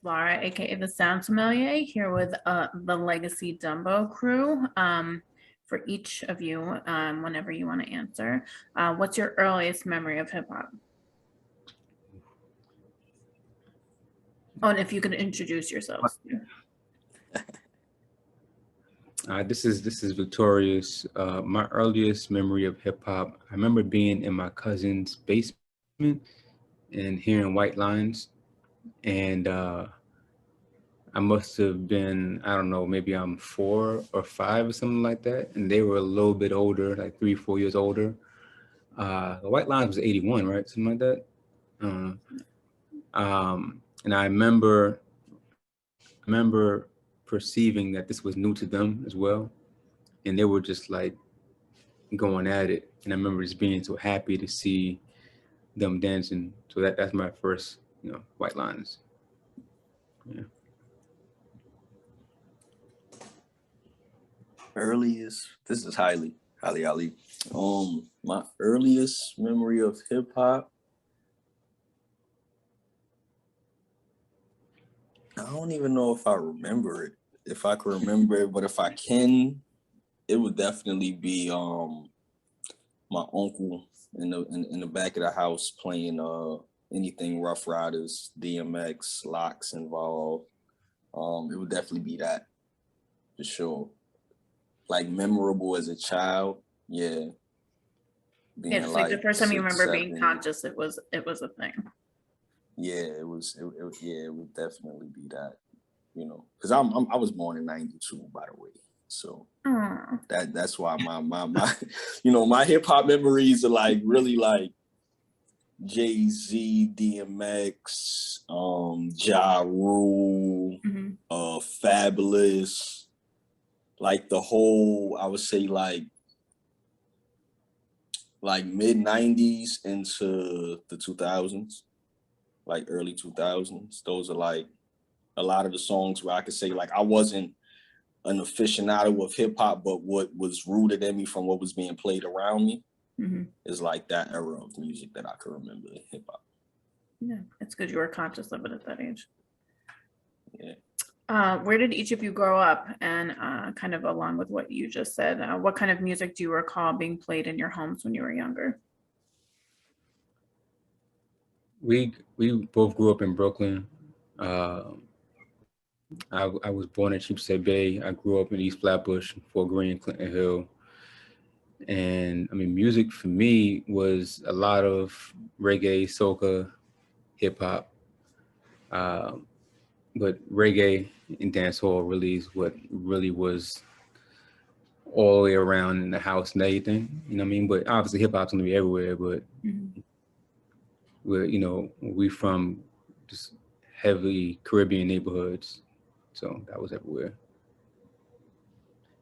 Laura, aka the Sound Sommelier, here with the Legacy Dumbo crew. For each of you, whenever you want to answer, what's your earliest memory of hip hop? Oh, and if you could introduce yourselves. This is Victorious. My earliest memory of hip hop, I remember being in my cousin's basement and hearing White Lines, and I must have been, I don't know, maybe I'm 4 or 5 or something like that, and they were a little bit older, like 3, 4 years older. The White Lines was '81, right? Something like that. And I remember perceiving that this was new to them as well, and they were just like going at it. And I remember just being so happy to see them dancing. So that's my first, White Lines. Yeah. Earliest, this is highly Ali. My earliest memory of hip hop, I don't even know if I remember it. If I can remember it, but if I can, it would definitely be my uncle in the back of the house playing anything Rough Riders, DMX, Locks involved. It would definitely be that for sure. Like memorable as a child, yeah. Yeah, it's like the first time you remember being conscious, it was a thing. Yeah, it was. Yeah, it would definitely be that. Because I was born in '92, by the way. So that's why my my hip hop memories are like really like Jay-Z, DMX, Ja Rule, Fabulous, like the whole, I would say like mid '90s into the 2000s, like early 2000s. Those are like a lot of the songs where I could say like I wasn't an aficionado of hip hop, but what was rooted in me from what was being played around me is like that era of music that I can remember in hip hop. Yeah, it's good you were conscious of it at that age. Yeah. Where did each of you grow up? And kind of along with what you just said, what kind of music do you recall being played in your homes when you were younger? We both grew up in Brooklyn. I was born in Sheepshead Bay. I grew up in East Flatbush, Fort Greene, Clinton Hill. And I mean, music for me was a lot of reggae, soca, hip hop. But reggae and dancehall really is what really was all the way around in the house and everything. You know what I mean? But obviously hip hop's gonna be everywhere, but we from just heavily Caribbean neighborhoods. So that was everywhere.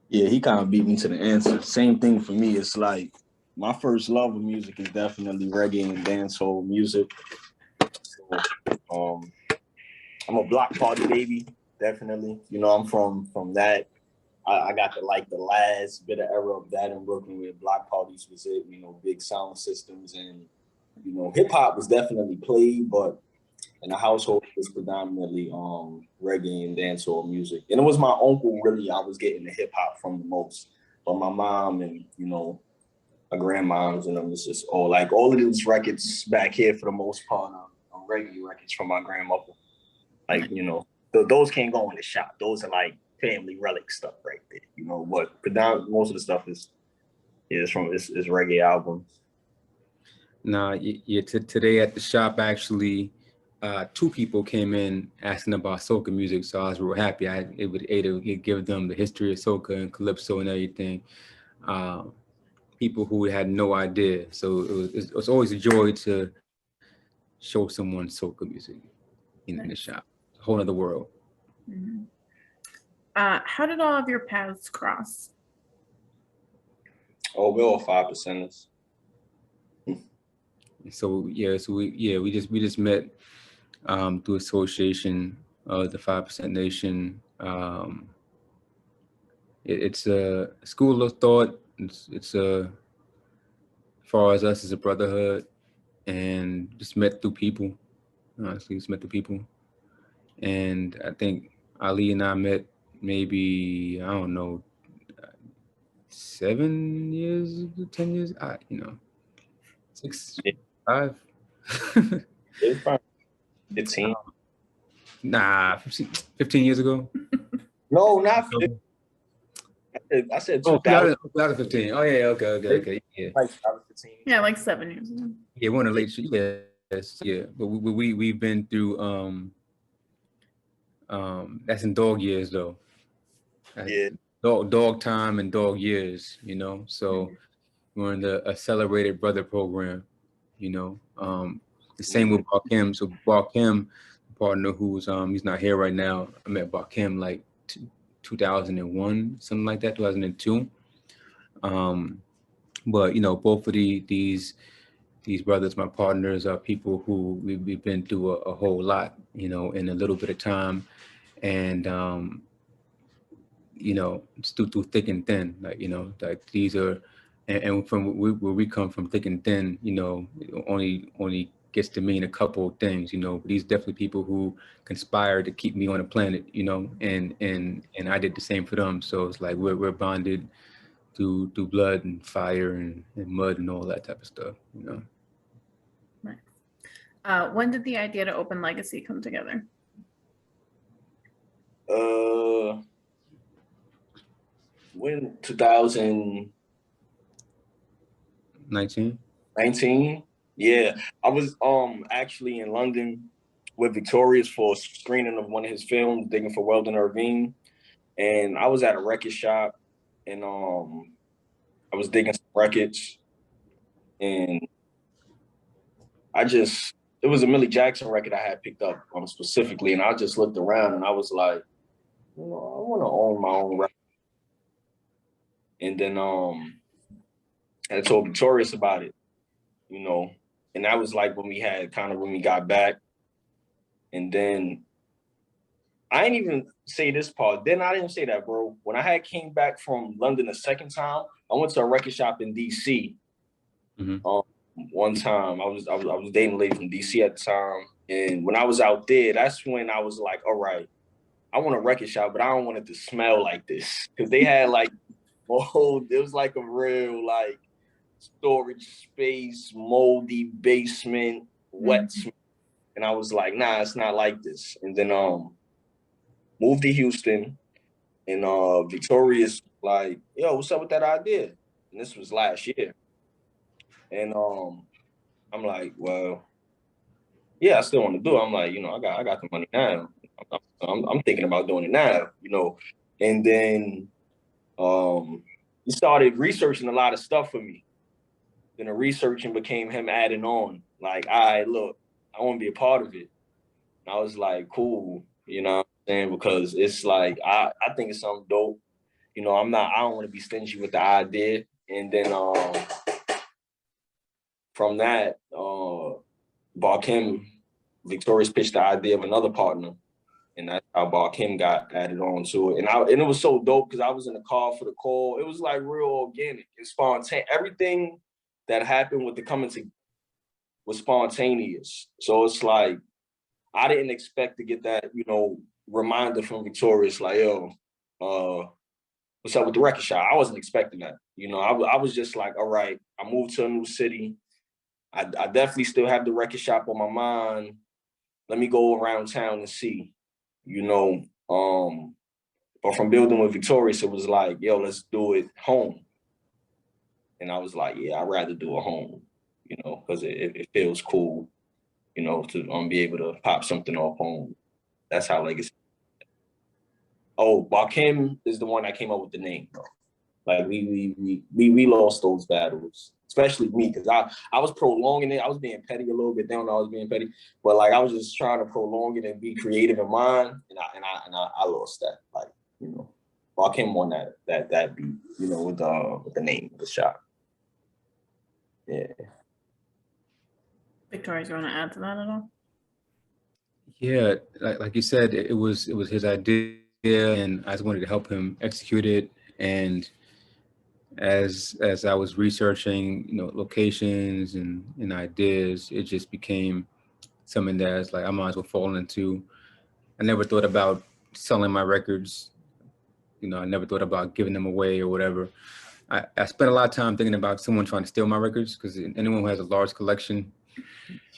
Yeah, he kind of beat me to the answer. Same thing for me. It's like my first love of music is definitely reggae and dancehall music. So, I'm a block party baby, definitely. I'm from that. I got the last bit of era of that in Brooklyn where block parties was it, big sound systems and, hip hop was definitely played, but in the household it was predominantly reggae and dancehall music. And it was my uncle really I was getting the hip hop from the most. But my mom and, my grandmoms and them was just all of these records back here for the most part are reggae records from my grandmother. Like, those can't go in the shop. Those are like family relic stuff right there, but most of the stuff is reggae albums. Nah, today at the shop, actually, 2 people came in asking about soca music, so I was real happy. It would give them the history of soca and calypso and everything. People who had no idea, so it was always a joy to show someone soca music in the shop. A whole other world. How did all of your paths cross? Oh, we're all 5%ers. So we just met through association of the 5% Nation. It's a school of thought. It's as far as us as a brotherhood, and just met through people. Honestly, just met the people, And I think Ali and I met maybe, I don't know, 7 years, 10 years, you know, 6, Yeah, 5. it's probably 15. Nah, 15 years ago. No, not 15. I said Oh, 2000. 2015. Oh yeah, okay. Yeah. Like 2015. Yeah, like 7 years ago. Yeah, we're on a late show. Yes, yeah. But we've been through that's in dog years though. Yeah. Dog time and dog years, you know. So we're in the accelerated brother program, you know. The same with Barkim. So Barkim, partner who's he's not here right now. I met Barkim like 2001, something like that, 2002. But you know, both of these brothers, my partners, are people who we've been through a whole lot, you know, in a little bit of time, and you know, it's through thick and thin, like, you know, like these are, and from where we come from, thick and thin, you know, it only gets to mean a couple of things, you know. But these definitely people who conspired to keep me on the planet, you know, and I did the same for them. So it's like we're bonded through blood and fire and mud and all that type of stuff, you know. When did the idea to open Legacy come together? When 2019. 19. Yeah, I was actually in London with Victorious for a screening of one of his films, Digging for Weldon Irvine, and I was at a record shop, and I was digging some records, and it was a Millie Jackson record I had picked up specifically, and I just looked around and I was like, you know, I want to own my own record. And then I told Victorious about it, you know, and that was like when we got back. And then I didn't even say this part. Then I didn't say that, bro. When I had came back from London the second time, I went to a record shop in DC. One time I was dating a lady from DC at the time, and when I was out there, that's when I was like, all right, I want a record shop, but I don't want it to smell like this, because they had like mold. It was like a real like storage space, moldy basement, wet smell. And I was like, nah, it's not like this. And then moved to Houston, and Victorious like, yo, what's up with that idea? And this was last year. And I'm like, well, yeah, I still want to do it. I'm like, you know, I got the money now. I'm thinking about doing it now, you know. And then he started researching a lot of stuff for me. Then the researching became him adding on, like, all right, look, I want to be a part of it. And I was like, cool, you know what I'm saying? Because it's like, I think it's something dope. You know, I don't want to be stingy with the idea. And then from that, Barkim, Victorious pitched the idea of another partner. And that's how Barkim got added on to it. And it was so dope because I was in the car for the call. It was like real organic and spontaneous. Everything that happened with the coming to was spontaneous. So it's like, I didn't expect to get that, you know, reminder from Victorious, like, yo, what's up with the record shop? I wasn't expecting that. You know, I was just like, all right, I moved to a new city. I definitely still have the record shop on my mind. Let me go around town and see, you know. But from building with Victorious, it was like, yo, let's do it home. And I was like, yeah, I'd rather do it home, you know, because it feels cool, you know, to be able to pop something off home. That's how Legacy. Oh, Bakim is the one that came up with the name, bro. Like we lost those battles, especially me, because I was prolonging it. I was being petty a little bit. They don't know I was being petty, but like I was just trying to prolong it and be creative in mine, and I lost that. Like, you know, Bakim won that beat, you know, with the name of the shop. Yeah. Victoria, do you want to add to that at all? Yeah, like you said, it was his idea, and I just wanted to help him execute it. And as I was researching, you know, locations and ideas, it just became something that's like I might as well fall into. I never thought about selling my records. You know, I never thought about giving them away or whatever. I spent a lot of time thinking about someone trying to steal my records, because anyone who has a large collection,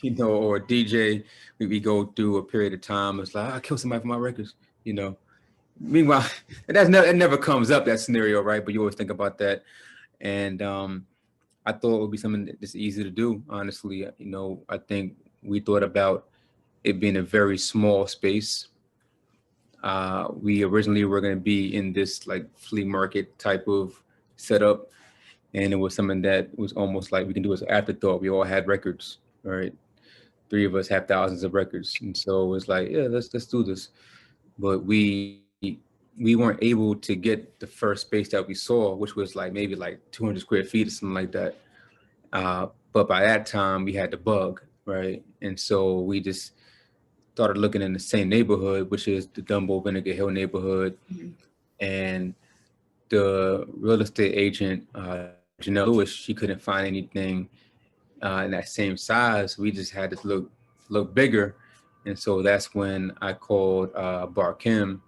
you know, or a DJ, we go through a period of time. It's like, I killed somebody for my records, you know. Meanwhile, it never comes up, that scenario, right? But you always think about that. And I thought it would be something that's easy to do, honestly. You know, I think we thought about it being a very small space. We originally were going to be in this like flea market type of setup, and it was something that was almost like we can do as an afterthought. We all had records, right? Three of us have thousands of records, and so it was like, yeah, let's do this. But we weren't able to get the first space that we saw, which was like maybe like 200 square feet or something like that. But by that time, we had the bug, right? And so we just started looking in the same neighborhood, which is the Dumbo Vinegar Hill neighborhood. And the real estate agent, Janelle Lewis, she couldn't find anything in that same size. We just had to look bigger. And so that's when I called Bar Kim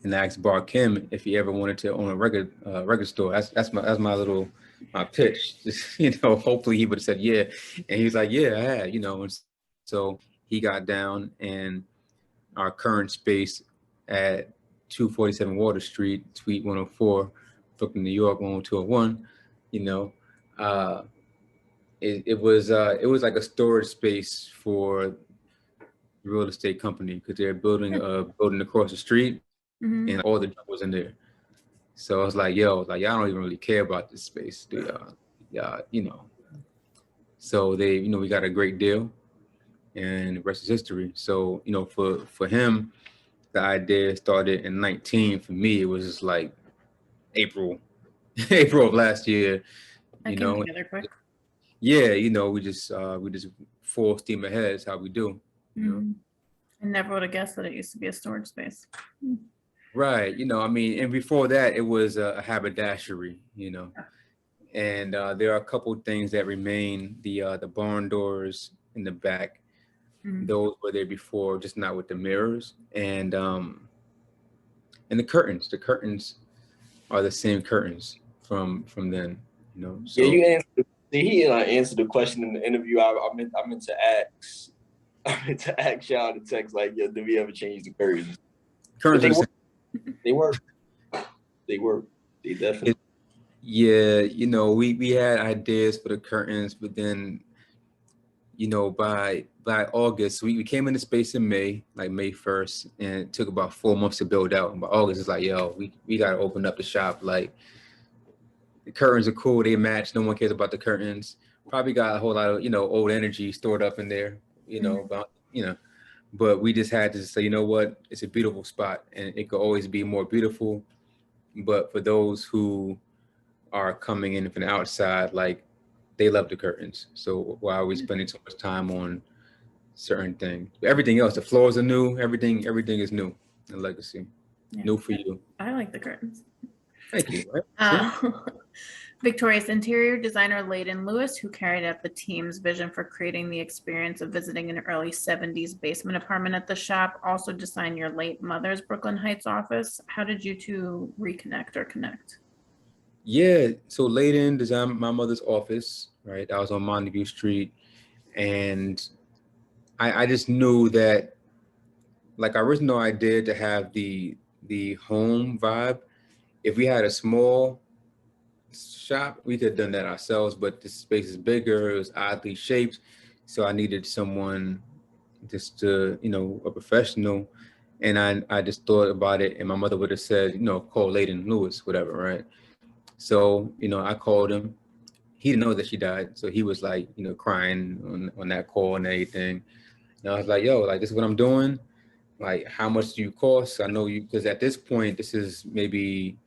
and asked Bar Kim if he ever wanted to own a record store. That's my little my pitch. Just, you know, hopefully he would have said yeah. And he was like, yeah, I had, you know. And so he got down, and our current space at 247 Water Street, Suite 104, Brooklyn, New York, 10201, you know, it was like a storage space for the real estate company, because they're building a building across the street, and all the junk was in there. So I was like, y'all don't even really care about this space, do y'all? Yeah, you know. So they, you know, we got a great deal, and the rest is history. So, you know, for him, the idea started in 19. For me, it was just like April, April of last year. You know, together quick. Yeah, you know, we just full steam ahead is how we do. You know? I never would have guessed that it used to be a storage space. Right. You know, I mean, and before that, it was a haberdashery. You know, and there are a couple things that remain. The barn doors in the back, those were there before, just not with the mirrors, and the curtains. The curtains are the same curtains from then. You know. So, yeah, you answered. He answered the question in the interview. I meant to ask. I meant to ask y'all to text like, yeah, did we ever change the curtains? Curtains. They work. They definitely. Yeah, you know, we had ideas for the curtains, but then, you know, by August, we came into space in May, like May 1st, and it took about 4 months to build out. And by August, it's like, yo, we got to open up the shop. Like, the curtains are cool, they match. No one cares about the curtains. Probably got a whole lot of, you know, old energy stored up in there, you know, but we just had to say, you know what, it's a beautiful spot, and it could always be more beautiful. But for those who are coming in from the outside, like, they love the curtains. So why are we spending so much time on certain things? Everything else, the floors are new. Everything is new in Legacy. Yeah. New for you. I like the curtains. Thank you. Victoria's interior designer Layden Lewis, who carried out the team's vision for creating the experience of visiting an early 70s basement apartment at the shop, also designed your late mother's Brooklyn Heights office. How did you two reconnect or connect? Yeah, so Layden designed my mother's office, right? I was on Montague Street, and I just knew that, like, our original idea to have the home vibe, if we had a small shop, we could have done that ourselves, but the space is bigger, it was oddly shaped, so I needed someone just to, you know, a professional. And I just thought about it, and my mother would have said, you know, call Layden Lewis, whatever, right? So, you know, I called him. He didn't know that she died, so he was like, you know, crying on that call and everything. And I was like, yo, like, this is what I'm doing. Like, how much do you cost? I know you, because at this point, this is maybe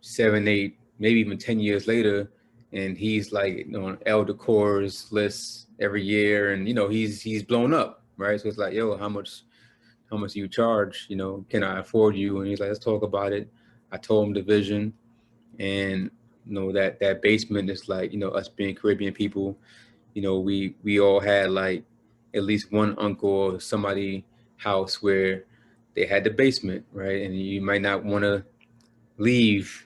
7, 8, maybe even 10 years later, and he's like, you know, on El Decor's list every year, and, you know, he's blown up, right? So it's like, yo, how much do you charge? You know, can I afford you? And he's like, let's talk about it. I told him the vision, and, you know, that basement is like, you know, us being Caribbean people, you know, we all had like at least one uncle or somebody house where they had the basement, right? And you might not want to leave.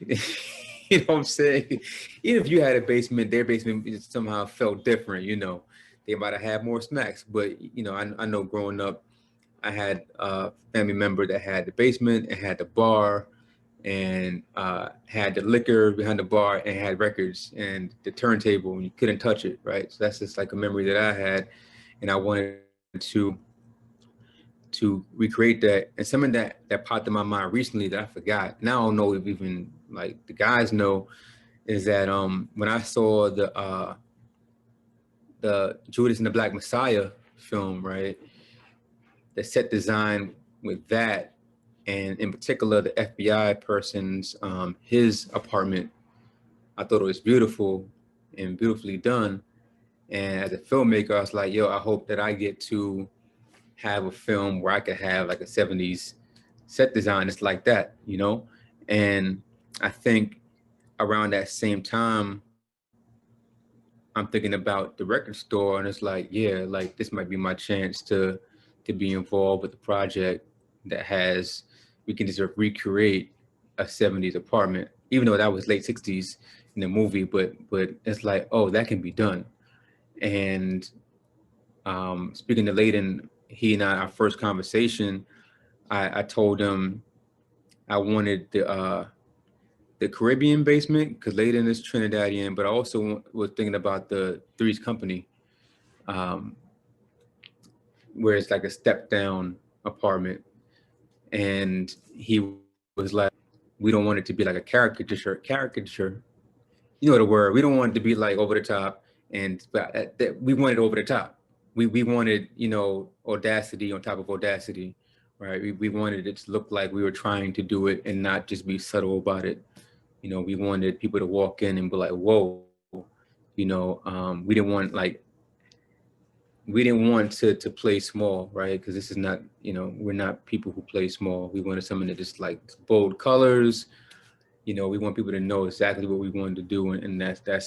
You know what I'm saying? Even if you had a basement, their basement somehow felt different, you know. They might have had more snacks, but you know, I know growing up, I had a family member that had the basement and had the bar and had the liquor behind the bar and had records and the turntable and you couldn't touch it, right? So that's just like a memory that I had, and I wanted to recreate that. And something that popped in my mind recently that I forgot. Now I don't know if even like the guys know is that when I saw the Judas and the Black Messiah film, right? The set design with that, and in particular the FBI person's his apartment, I thought it was beautiful and beautifully done. And as a filmmaker, I was like, yo, I hope that I get to have a film where I could have like a 70s set design that's like that, you know? And I think around that same time, I'm thinking about the record store and it's like, yeah, like this might be my chance to be involved with a project that has, we can just sort of recreate a 70s apartment, even though that was late 60s in the movie, but it's like, oh, that can be done. And speaking to Layden, he and I, our first conversation, I told him I wanted the Caribbean basement because Layden is Trinidadian, but I also was thinking about the Three's Company, um, where it's like a step down apartment. And he was like, we don't want it to be like a caricature. You know the word. We don't want it to be like over the top, and but we want it over the top. We wanted, you know, audacity on top of audacity, right? We wanted it to look like we were trying to do it and not just be subtle about it. You know, we wanted people to walk in and be like, whoa, you know, we didn't want to play small, right? Because this is not, you know, we're not people who play small. We wanted something that just like bold colors. You know, we want people to know exactly what we wanted to do, and that's the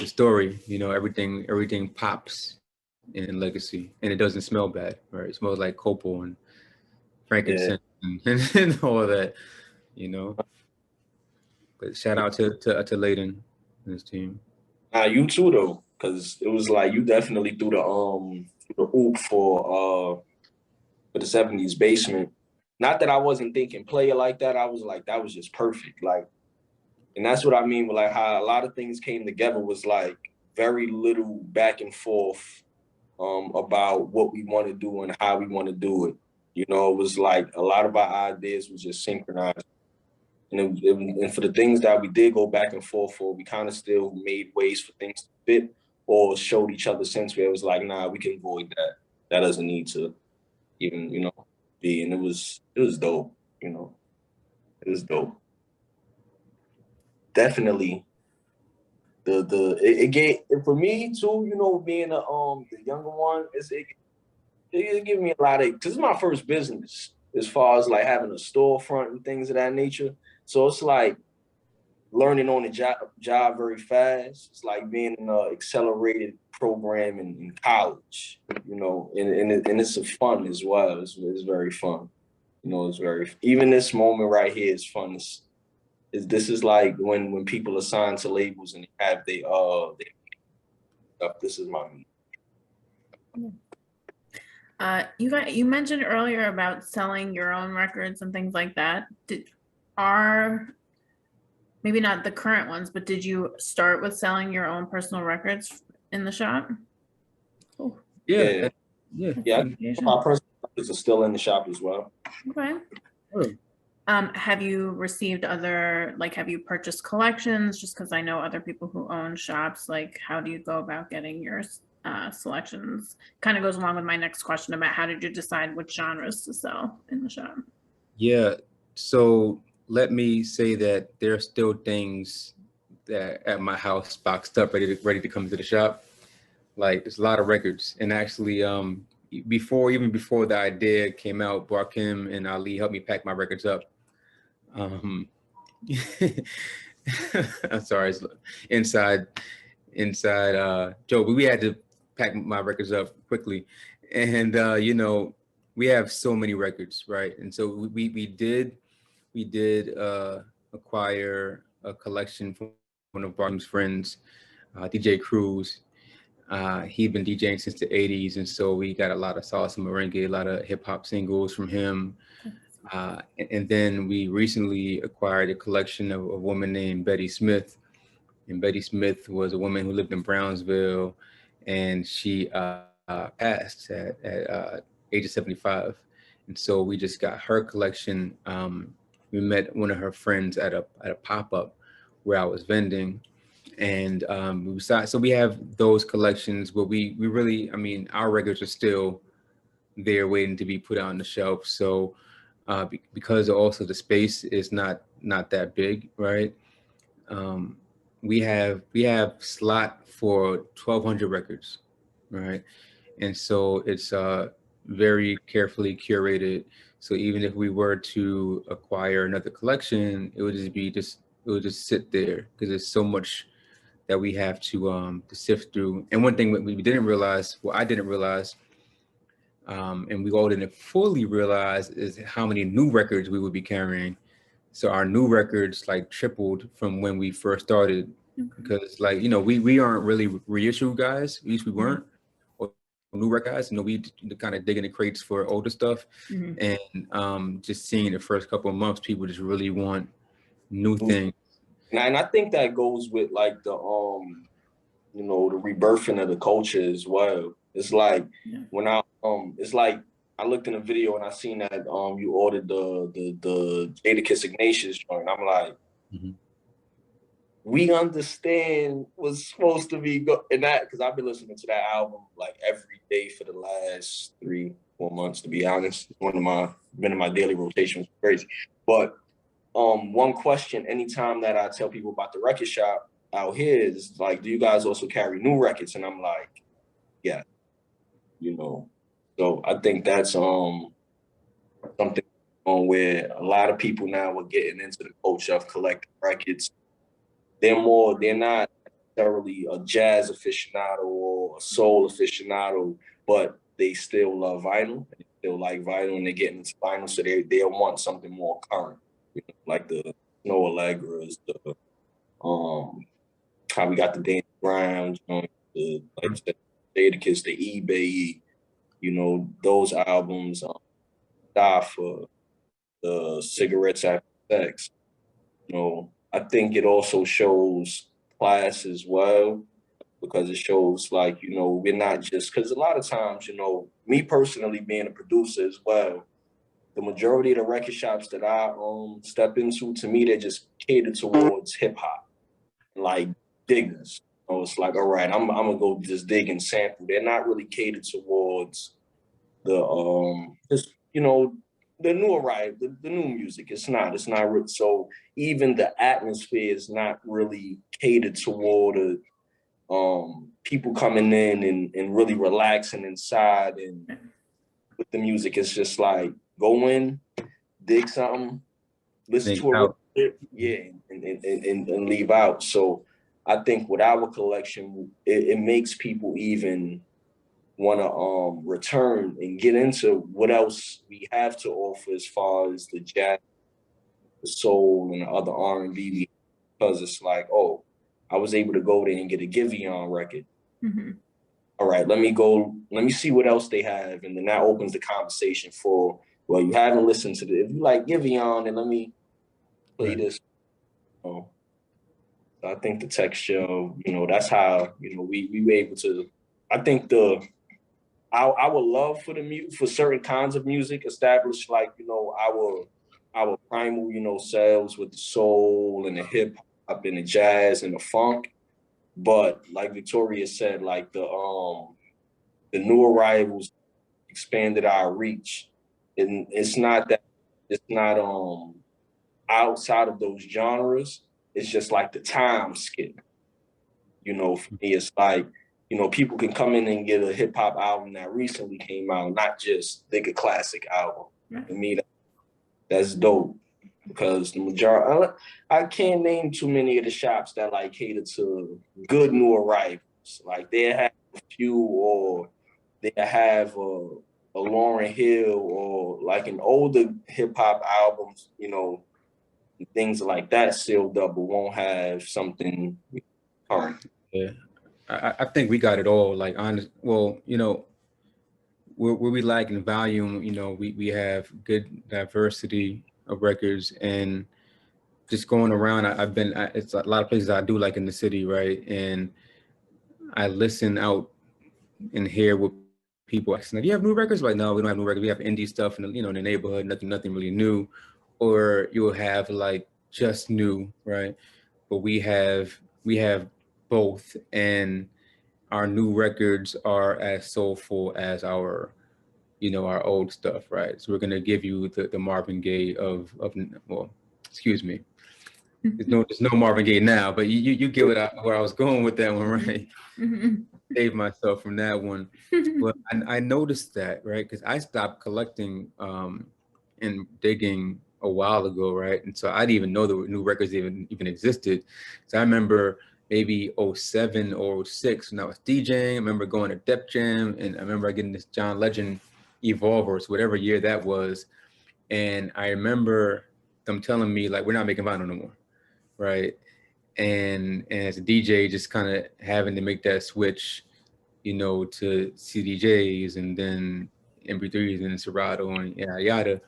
story. You know, everything pops in Legacy, and it doesn't smell bad, right? It smells like copal and frankincense and all of that. You know, but shout out to Layden and his team. Nah, you too though, because it was like you definitely threw the oop for the 70s basement. Not that I wasn't thinking player like that. I was like, that was just perfect. Like, and that's what I mean with like how a lot of things came together was like very little back and forth about what we want to do and how we want to do it. You know, it was like a lot of our ideas was just synchronized. And for the things that we did go back and forth for, we kind of still made ways for things to fit or showed each other sense where it was like, nah, we can avoid that. That doesn't need to even, you know, be. And it was dope, you know. It was dope. Definitely it gave for me too, you know, being the younger one, it gave me a lot of, because it's my first business as far as like having a storefront and things of that nature. So it's like learning on the job very fast. It's like being in an accelerated program in college, you know, and it's a fun as well. It's very fun. You know, it's very, even this moment right here is fun. This is like when people are signed to labels and they have they stuff. This is my meeting. You mentioned earlier about selling your own records and things like that. Maybe not the current ones, but did you start with selling your own personal records in the shop? Oh, yeah. My personal records are still in the shop as well. Okay. Have you received have you purchased collections? Just because I know other people who own shops, like how do you go about getting your selections? Kind of goes along with my next question about how did you decide which genres to sell in the shop? Yeah, so let me say that there are still things that at my house boxed up, ready to come to the shop. Like there's a lot of records, and actually, even before the idea came out, Barkim and Ali helped me pack my records up. I'm sorry, it's inside joke, but we had to pack my records up quickly, and you know, we have so many records, right? And so we did acquire a collection from one of our friends, DJ Cruz. He'd been DJing since the 80s, and so we got a lot of salsa merengue, a lot of hip hop singles from him. And then we recently acquired a collection of a woman named Betty Smith. And Betty Smith was a woman who lived in Brownsville, and she passed at age of 75. And so we just got her collection. We met one of her friends at a pop up where I was vending, and so we have those collections. But we really, I mean, our records are still there waiting to be put on the shelf. So because also the space is not that big, right? Um, we have slot for 1,200 records, right? And so it's very carefully curated. So even if we were to acquire another collection, it would just sit there because there's so much that we have to sift through. And one thing we didn't realize, well, I didn't realize, and we all didn't fully realize, is how many new records we would be carrying. So our new records like tripled from when we first started, because like, you know, we aren't really reissue guys. At least we weren't, or new record guys. You know, we kind of dig in the crates for older stuff, and just seeing the first couple of months, people just really want new things. And I think that goes with like the you know, the rebirthing of the culture as well. It's like when it's like I looked in a video and I seen that you ordered the Jadakiss Ignatius joint. I'm like, we understand what's supposed to be in that, because I've been listening to that album like every day for the last 3-4 months, to be honest. Been in my daily rotation, was crazy. But one question anytime that I tell people about the record shop out here is like, do you guys also carry new records? And I'm like, yeah, you know. So I think that's something where a lot of people now are getting into the culture of collecting records. They're not necessarily a jazz aficionado or a soul aficionado, but they still love vinyl. They still like vinyl, and they're getting into vinyl, so they'll want something more current, you know, like the Snow Allegras, the how we got the Danny Brown, like you said, Jadakiss, the eBay, you know, those albums, for the Cigarettes After Sex. You know, I think it also shows class as well, because it shows like, you know, we're not just, because a lot of times, you know, me personally being a producer as well, the majority of the record shops that I step into, to me, they're just catered towards hip hop, like diggers. So it's like, all right, I'm gonna go just dig and sample. They're not really catered towards the just, you know, the new the new music. It's not so even the atmosphere is not really catered toward people coming in and really relaxing inside and with the music. It's just like go in, dig something, listen to it, yeah, and leave out. So I think with our collection, it makes people even want to return and get into what else we have to offer as far as the jazz, the soul, and the other R&B, because it's like, oh, I was able to go there and get a Giveon record. All right, let me see what else they have, and then that opens the conversation for, well, you haven't listened to if you like Giveon, then let me play this. So I think the texture, you know, that's how, you know, we were able to. I think our love for for certain kinds of music established, like, you know, our primal, you know, selves with the soul and the hip hop and the jazz and the funk. But like Victoria said, like the new arrivals expanded our reach. And it's not outside of those genres. It's just like the time skip. You know, for me, it's like, you know, people can come in and get a hip hop album that recently came out, not just think a classic album. To me, that's dope, because the majority, I can't name too many of the shops that like cater to good new arrivals. Like they have a few, or they have a Lauryn Hill or like an older hip hop albums, you know, things like that sealed up, but won't have something current. Yeah, I think we got it all. Like, honest. Well, you know, where we lack in volume, you know, we have good diversity of records, and just going around. I've been. It's a lot of places I do like in the city, right? And I listen out and hear what people asking. Like, you have new records? Like, no, we don't have new records. We have indie stuff in the, you know, in the neighborhood. Nothing really new. Or you'll have like just new, right? But we have both, and our new records are as soulful as our, you know, our old stuff, right? So we're gonna give you the Marvin Gaye of well, excuse me. There's no Marvin Gaye now, but you get what where I was going with that one, right? Save myself from that one. But I noticed that, right? Because I stopped collecting and digging a while ago, right? And so I didn't even know the new records even existed. So I remember maybe '07 or '06 when I was DJing. I remember going to Dep Jam, and I remember getting this John Legend Evolvers, whatever year that was. And I remember them telling me, like, we're not making vinyl no more, right? And as a DJ, just kind of having to make that switch, you know, to CDJs and then MP3s and Serato and yada yada.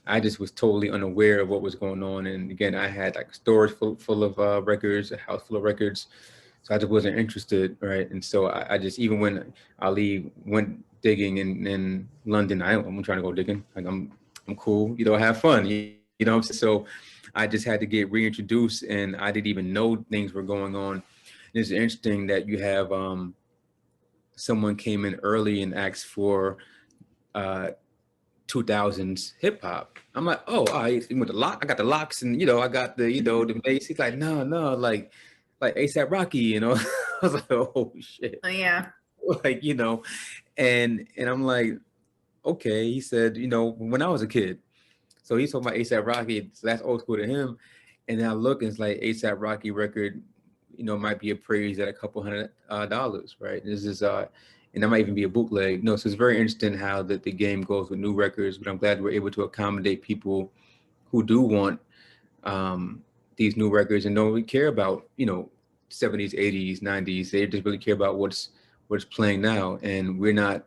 I just was totally unaware of what was going on. And again, I had like storage full of records, a house full of records. So I just wasn't interested, right? And so I just, even when Ali went digging in London, I'm trying to go digging. Like, I'm cool, you know, have fun, you know what I'm saying? So I just had to get reintroduced, and I didn't even know things were going on. And it's interesting that you have someone came in early and asked for uh 2000s hip hop. I'm like, oh, I with the lock, I got the locks, and you know, I got the, you know, the bass. He's like, no, like ASAP Rocky, you know. I was like, oh shit, Oh, yeah. like, you know, and I'm like, okay. He said, you know, when I was a kid. So he's talking about ASAP Rocky. So that's old school to him. And then I look, and it's like ASAP Rocky record, you know, might be appraised at a couple hundred dollars, right? This is and that might even be a bootleg. No, so it's very interesting how the game goes with new records. But I'm glad we're able to accommodate people who do want these new records and don't really care about, you know, 70s, 80s, 90s. They just really care about what's playing now. And we're not,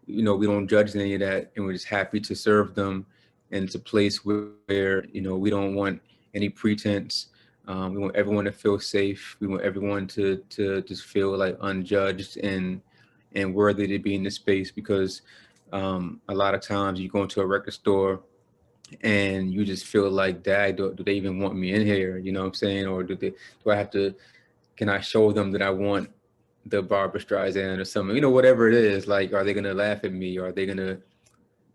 you know, we don't judge any of that, and we're just happy to serve them. And it's a place where, you know, we don't want any pretense. We want everyone to feel safe. We want everyone to just feel like unjudged and worthy to be in this space, because a lot of times you go into a record store and you just feel like, Dad, do they even want me in here? You know what I'm saying? Or do I have to, can I show them that I want the Barbra Streisand or something, you know, whatever it is? Like, are they gonna laugh at me? Or are they gonna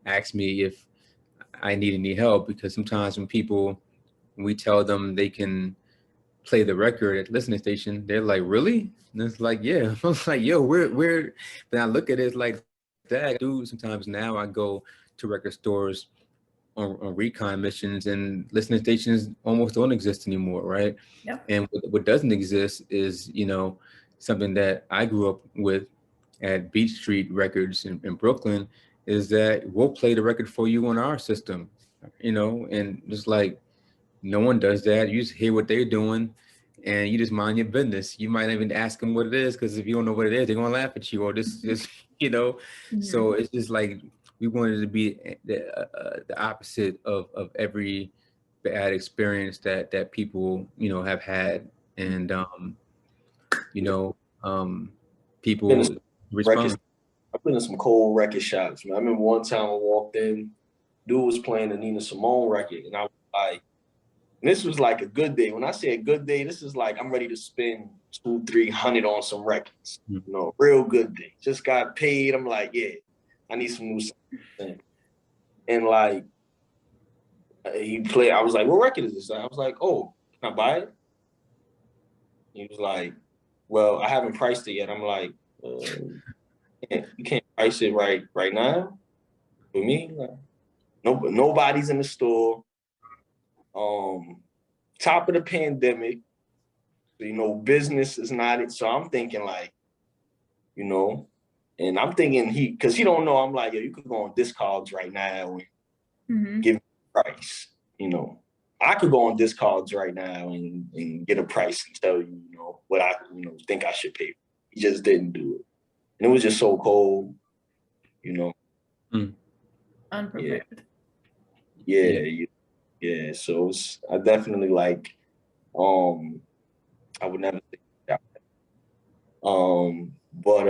ask me if I need any help? Because sometimes when we tell them they can play the record at the listening station, they're like, really? And it's like, yeah. I was like, yo, we're. Then I look at it, it's like, that dude. Sometimes now I go to record stores on recon missions, and listening stations almost don't exist anymore, right? Yep. And what doesn't exist is, you know, something that I grew up with at Beach Street Records in Brooklyn, is that we'll play the record for you on our system, you know, and just like, no one does that. You just hear what they're doing, and you just mind your business. You might not even ask them what it is, because if you don't know what it is, they're gonna laugh at you, or just you know. Mhm. So it's just like, we wanted to be the opposite of every bad experience that people, you know, have had, and you know, Been people to records. respond. I've been in some cold record shops, man. I remember one time I walked in, dude was playing the Nina Simone record, and I was like, and this was like a good day. When I say a good day, this is like I'm ready to spend 200-300 on some records. Mhm. You know, real good day. Just got paid. I'm like, yeah, I need some new stuff. And like he played, I was like, what record is this? I was like, oh, can I buy it? He was like, well, I haven't priced it yet. I'm like, you can't price it right now for me. Like, nobody's in the store. Top of the pandemic, you know, business is not it. So I'm thinking like, you know, And I'm thinking because he don't know, I'm like, yo, you could go on Discogs right now and give me a price. You know, I could go on Discogs right now and get a price and tell you, you know, what I, you know, think I should pay. He just didn't do it. And it was just so cold, you know. Unprepared. Yeah. So I definitely like, I would never think that. But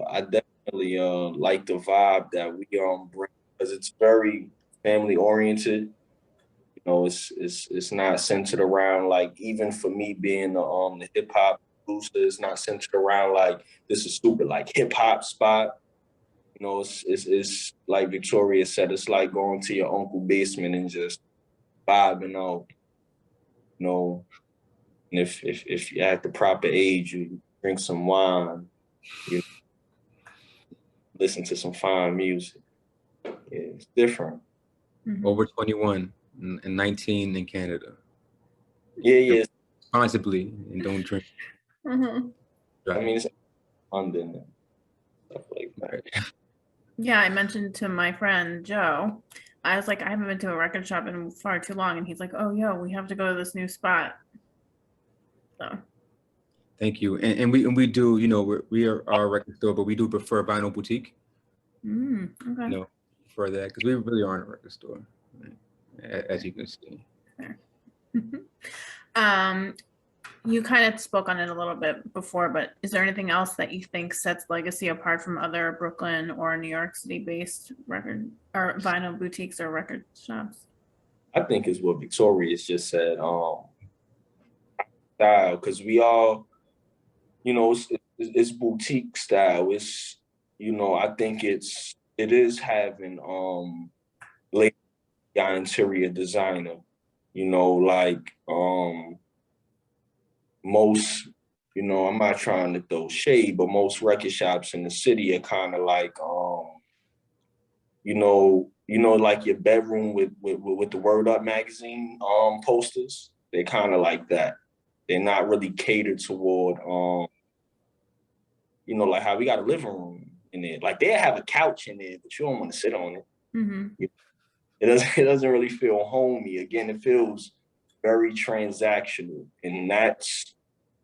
I definitely like the vibe that we bring because it's very family oriented. You know, it's not centered around like, even for me being the hip hop booster, it's not centered around like this is stupid like hip hop spot. You know, it's like Victoria said, it's like going to your uncle basement and just vibing out. You know, and if you're at the proper age, you drink some wine, you listen to some fine music. Yeah, it's different. Over 21 and 19 in Canada. Yeah. Responsibly and don't drink. I mean, it's London and stuff like that. Right. Yeah, I mentioned to my friend Joe, I was like, I haven't been to a record shop in far too long, and he's like, oh, yo, we have to go to this new spot. So. Thank you, and we do, you know, we are our record store, but we do prefer vinyl boutique. Okay. You know, for that because we really aren't a record store, right? As you can see. You kind of spoke on it a little bit before, but is there anything else that you think sets Legacy apart from other Brooklyn or New York City based record or vinyl boutiques or record shops? I think is what Victoria's just said. Style, because we all, you know, it's boutique style. It's, you know, I think it is having like interior designer. You know, like most, you know, I'm not trying to throw shade, but most record shops in the city are kind of like you know, like your bedroom with the Word Up magazine posters. They're kind of like that. They're not really catered toward you know, like how we got a living room in there. Like they have a couch in there, but you don't want to sit on it. It doesn't really feel homey. Again, it feels very transactional, and that's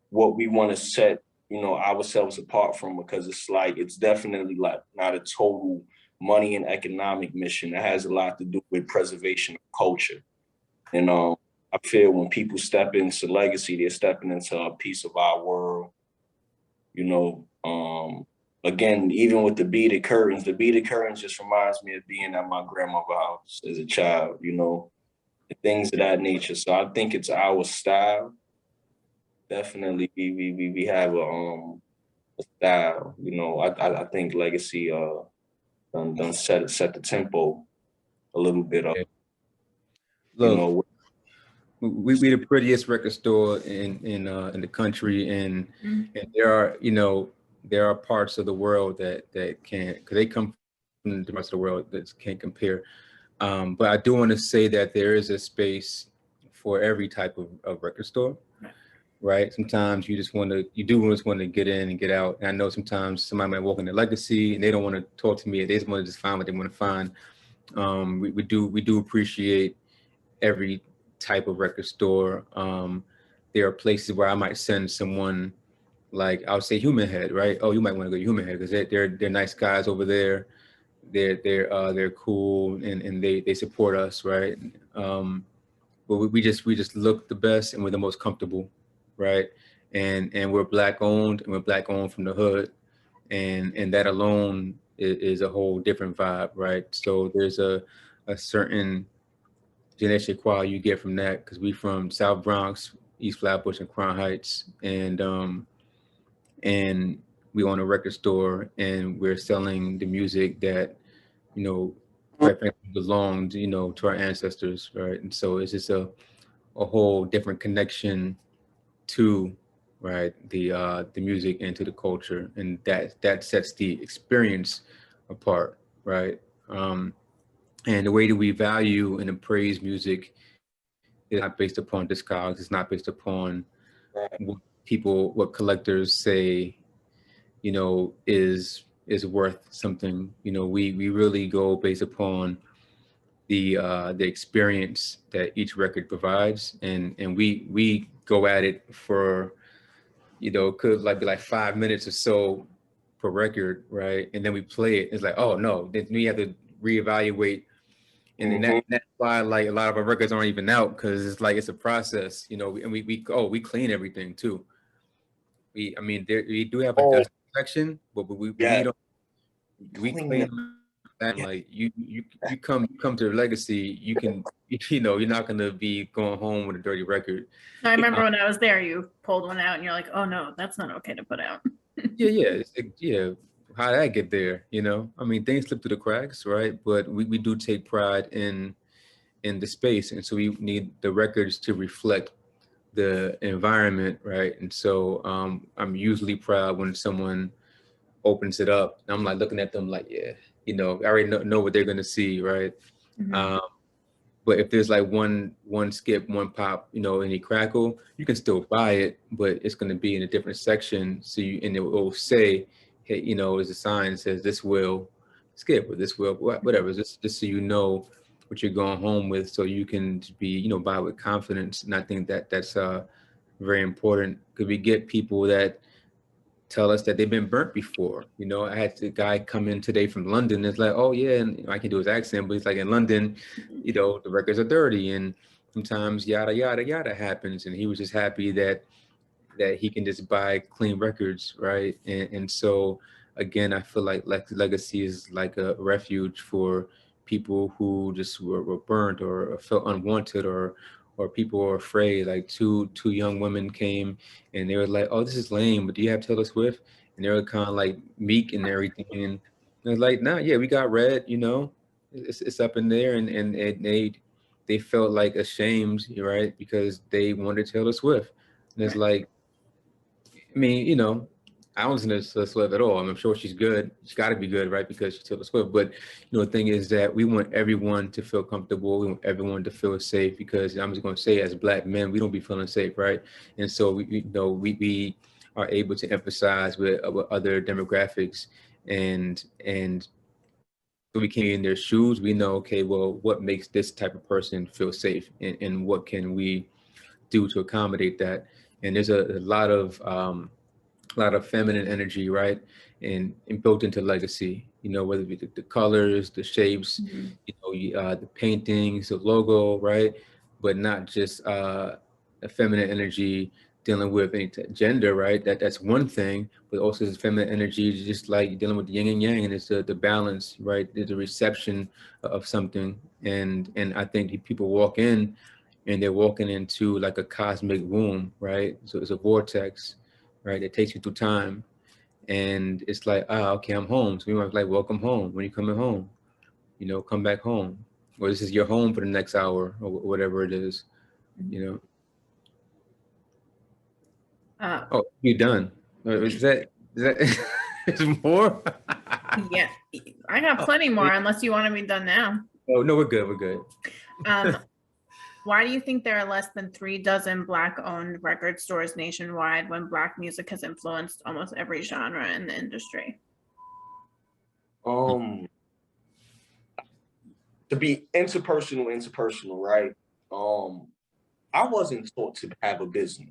what we want to set, you know, ourselves apart from, because it's like it's definitely like not a total money and economic mission. It has a lot to do with preservation of culture. And I feel when people step into Legacy, they're stepping into a piece of our world. You know, again, even with the beaded curtains just reminds me of being at my grandmother's house as a child, you know, and things of that nature. So I think it's our style. Definitely, we have a style. You know, I think Legacy done set the tempo a little bit up. Look, you know, we the prettiest record store in the country, and there are, you know, there are parts of the world that can't, because they come from the rest of the world that can't compare. But I do want to say that there is a space for every type of record store, right? Sometimes you just want to, you do just want to get in and get out. And I know sometimes somebody might walk into Legacy and they don't want to talk to me. They just want to just find what they want to find. We do appreciate every type of record store. There are places where I might send someone, like I would say Human Head, right? Oh, you might want to go to Human Head because they're nice guys over there. They're cool, and they support us, right? But we just look the best and we're the most comfortable, right? And we're Black owned, and we're Black owned from the hood, and that alone is a whole different vibe, right? So there's a certain je ne sais quoi you get from that, because we from South Bronx, East Flatbush, and Crown Heights, and we own a record store, and we're selling the music that, you know, quite frankly belonged, you know, to our ancestors, right? And so it's just a whole different connection to, right, the music and to the culture, and that sets the experience apart, right? And the way that we value and appraise music is not based upon discogs. It's not based upon what collectors say, you know, is is worth something. You know, we really go based upon the experience that each record provides, and we go at it for, you know, could like be like 5 minutes or so per record, right? And then we play it. It's like, oh no, then we have to reevaluate. And then that's why like a lot of our records aren't even out, because it's like it's a process, you know. And we clean everything too. I mean, we do have a Oh, dust section, but we yeah. don't. We Clean clean it. that. Yeah. Like you come to Legacy, you can, you know, you're not gonna be going home with a dirty record. I remember when I was there, you pulled one out and you're like, oh no, that's not okay to put out. Yeah. How did I get there? You know, I mean, things slip through the cracks, right? But we do take pride in the space, and so we need the records to reflect the environment, right? And so I'm usually proud when someone opens it up. I'm like looking at them like, yeah, you know, I already know what they're gonna see, right? Mhm. But if there's like one skip, one pop, you know, any crackle, you can still buy it, but it's going to be in a different section. So and it will say, hey, you know, as a sign that says this will skip or this will whatever, just so you know what you're going home with, so you can be, you know, buy with confidence. And I think that that's very important, because we get people that tell us that they've been burnt before. You know, I had a guy come in today from London. It's like, oh yeah, and you know, I can do his accent, but he's like, in London, you know, the records are dirty, and sometimes yada yada yada happens, and he was just happy that he can just buy clean records, right? And so again, I feel like Legacy is like a refuge for people who just were burnt or felt unwanted, or people are afraid. Like two young women came and they were like, "Oh, this is lame, but do you have Taylor Swift?" And they were kind of like meek and everything, and I was like, "Nah, yeah, we got Red, you know, it's up in there," and they felt like ashamed, right, because they wanted Taylor Swift, and it's like, I mean, you know, I don't listen to Taylor Swift at all. I'm sure she's good. She's got to be good, right? Because she's Taylor Swift. But you know, the thing is that we want everyone to feel comfortable. We want everyone to feel safe, because I'm just going to say, as Black men, we don't be feeling safe, right? And so you know, we are able to emphasize with other demographics, and so we can be in their shoes. We know, okay, well, what makes this type of person feel safe, and what can we do to accommodate that? And there's a lot of feminine energy, right? And built into Legacy, you know, whether it be the colors, the shapes, Mhm. you know, the paintings, the logo, right? But not just a feminine energy dealing with any gender, right? That's one thing, but also this feminine energy, just like dealing with the yin and yang, and it's the balance, right? The reception of something, and I think people walk in, and they're walking into like a cosmic womb, right? So it's a vortex, right? It takes you through time, and it's like, ah, okay, I'm home. So we might be like, welcome home. When you coming home, you know, come back home, or this is your home for the next hour, or whatever it is, you know. Uh, Oh, you done? Is that is more? yeah, I got plenty more unless you want to be done now. Oh no, we're good. We're good. Why do you think there are less than 3 dozen Black-owned record stores nationwide when Black music has influenced almost every genre in the industry? To be interpersonal, right? I wasn't taught to have a business.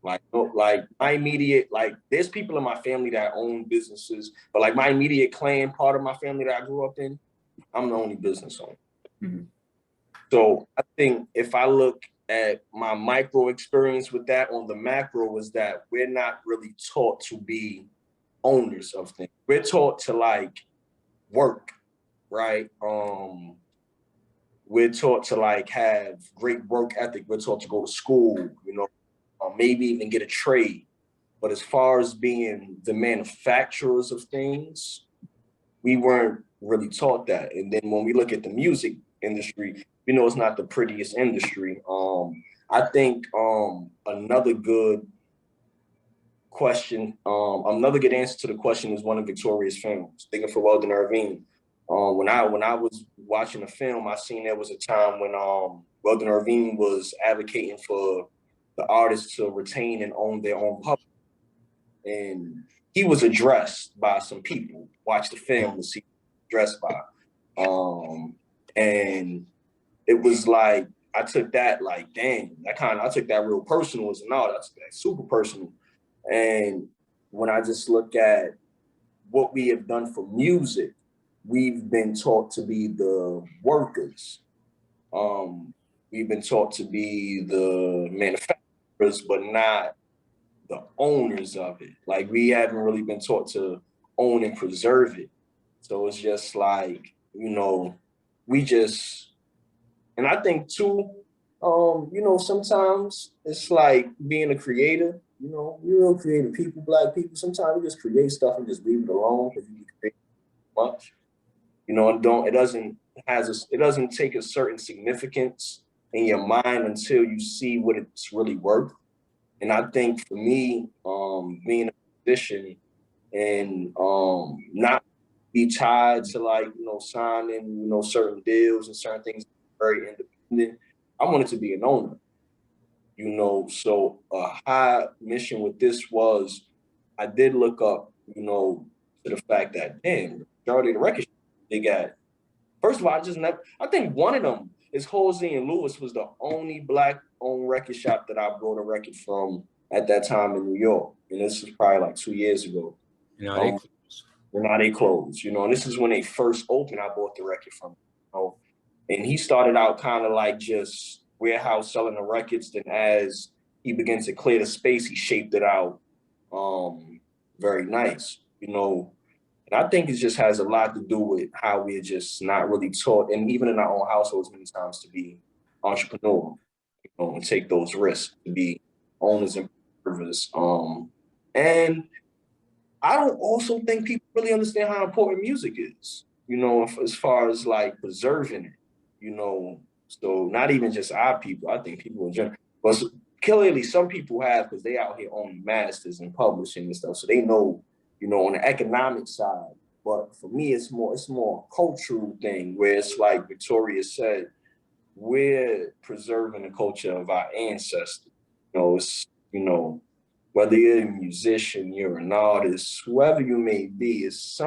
Like, like my immediate, like there's people in my family that own businesses, but like my immediate clan part of my family that I grew up in, I'm the only business owner. Mhm. So I think if I look at my micro experience with that, on the macro is that we're not really taught to be owners of things. We're taught to like work, right? We're taught to like have great work ethic. We're taught to go to school, you know, maybe even get a trade. But as far as being the manufacturers of things, we weren't really taught that. And then when we look at the music industry, we know it's not the prettiest industry. I think another good question, another good answer to the question is one of Victoria's films, Thinking for Weldon Irvine. When I was watching the film, I seen there was a time when Weldon Irvine was advocating for the artists to retain and own their own public. And he was addressed by some people. Watch the film to see addressed by. And it was like, I took that like, damn, I took that real personal as an artist. I took that super personal. And when I just look at what we have done for music, we've been taught to be the workers. We've been taught to be the manufacturers, but not the owners of it. Like, we haven't really been taught to own and preserve it. So it's just like, we just, and I think too, sometimes it's like being a creator, we're real creative people, Black people. Sometimes we just create stuff and just leave it alone because you create much, it doesn't take a certain significance in your mind until you see what it's really worth. And I think for me, being a musician and not be tied to like, signing, certain deals and certain things, very independent. I wanted to be an owner, so a high mission with this was I did look up, to the fact that, damn, the majority of the records they got. First of all, I think one of them is Jose and Lewis was the only Black-owned record shop that I bought a record from at that time in New York. And this was probably like 2 years ago. Now they closed, and this is when they first opened. I bought the record from, and he started out kind of like just warehouse selling the records. Then as he began to clear the space, he shaped it out very nice, And I think it just has a lot to do with how we're just not really taught, and even in our own households many times, to be entrepreneur, and take those risks, to be owners and preservers. And I don't also think people really understand how important music is, as far as like preserving it, So not even just our people, I think people in general, but clearly some people have, because they out here owning masters and publishing and stuff. So they know, on the economic side. But for me, it's more a cultural thing where it's like Victoria said, we're preserving the culture of our ancestors. Whether you're a musician, you're an artist, whoever you may be, it's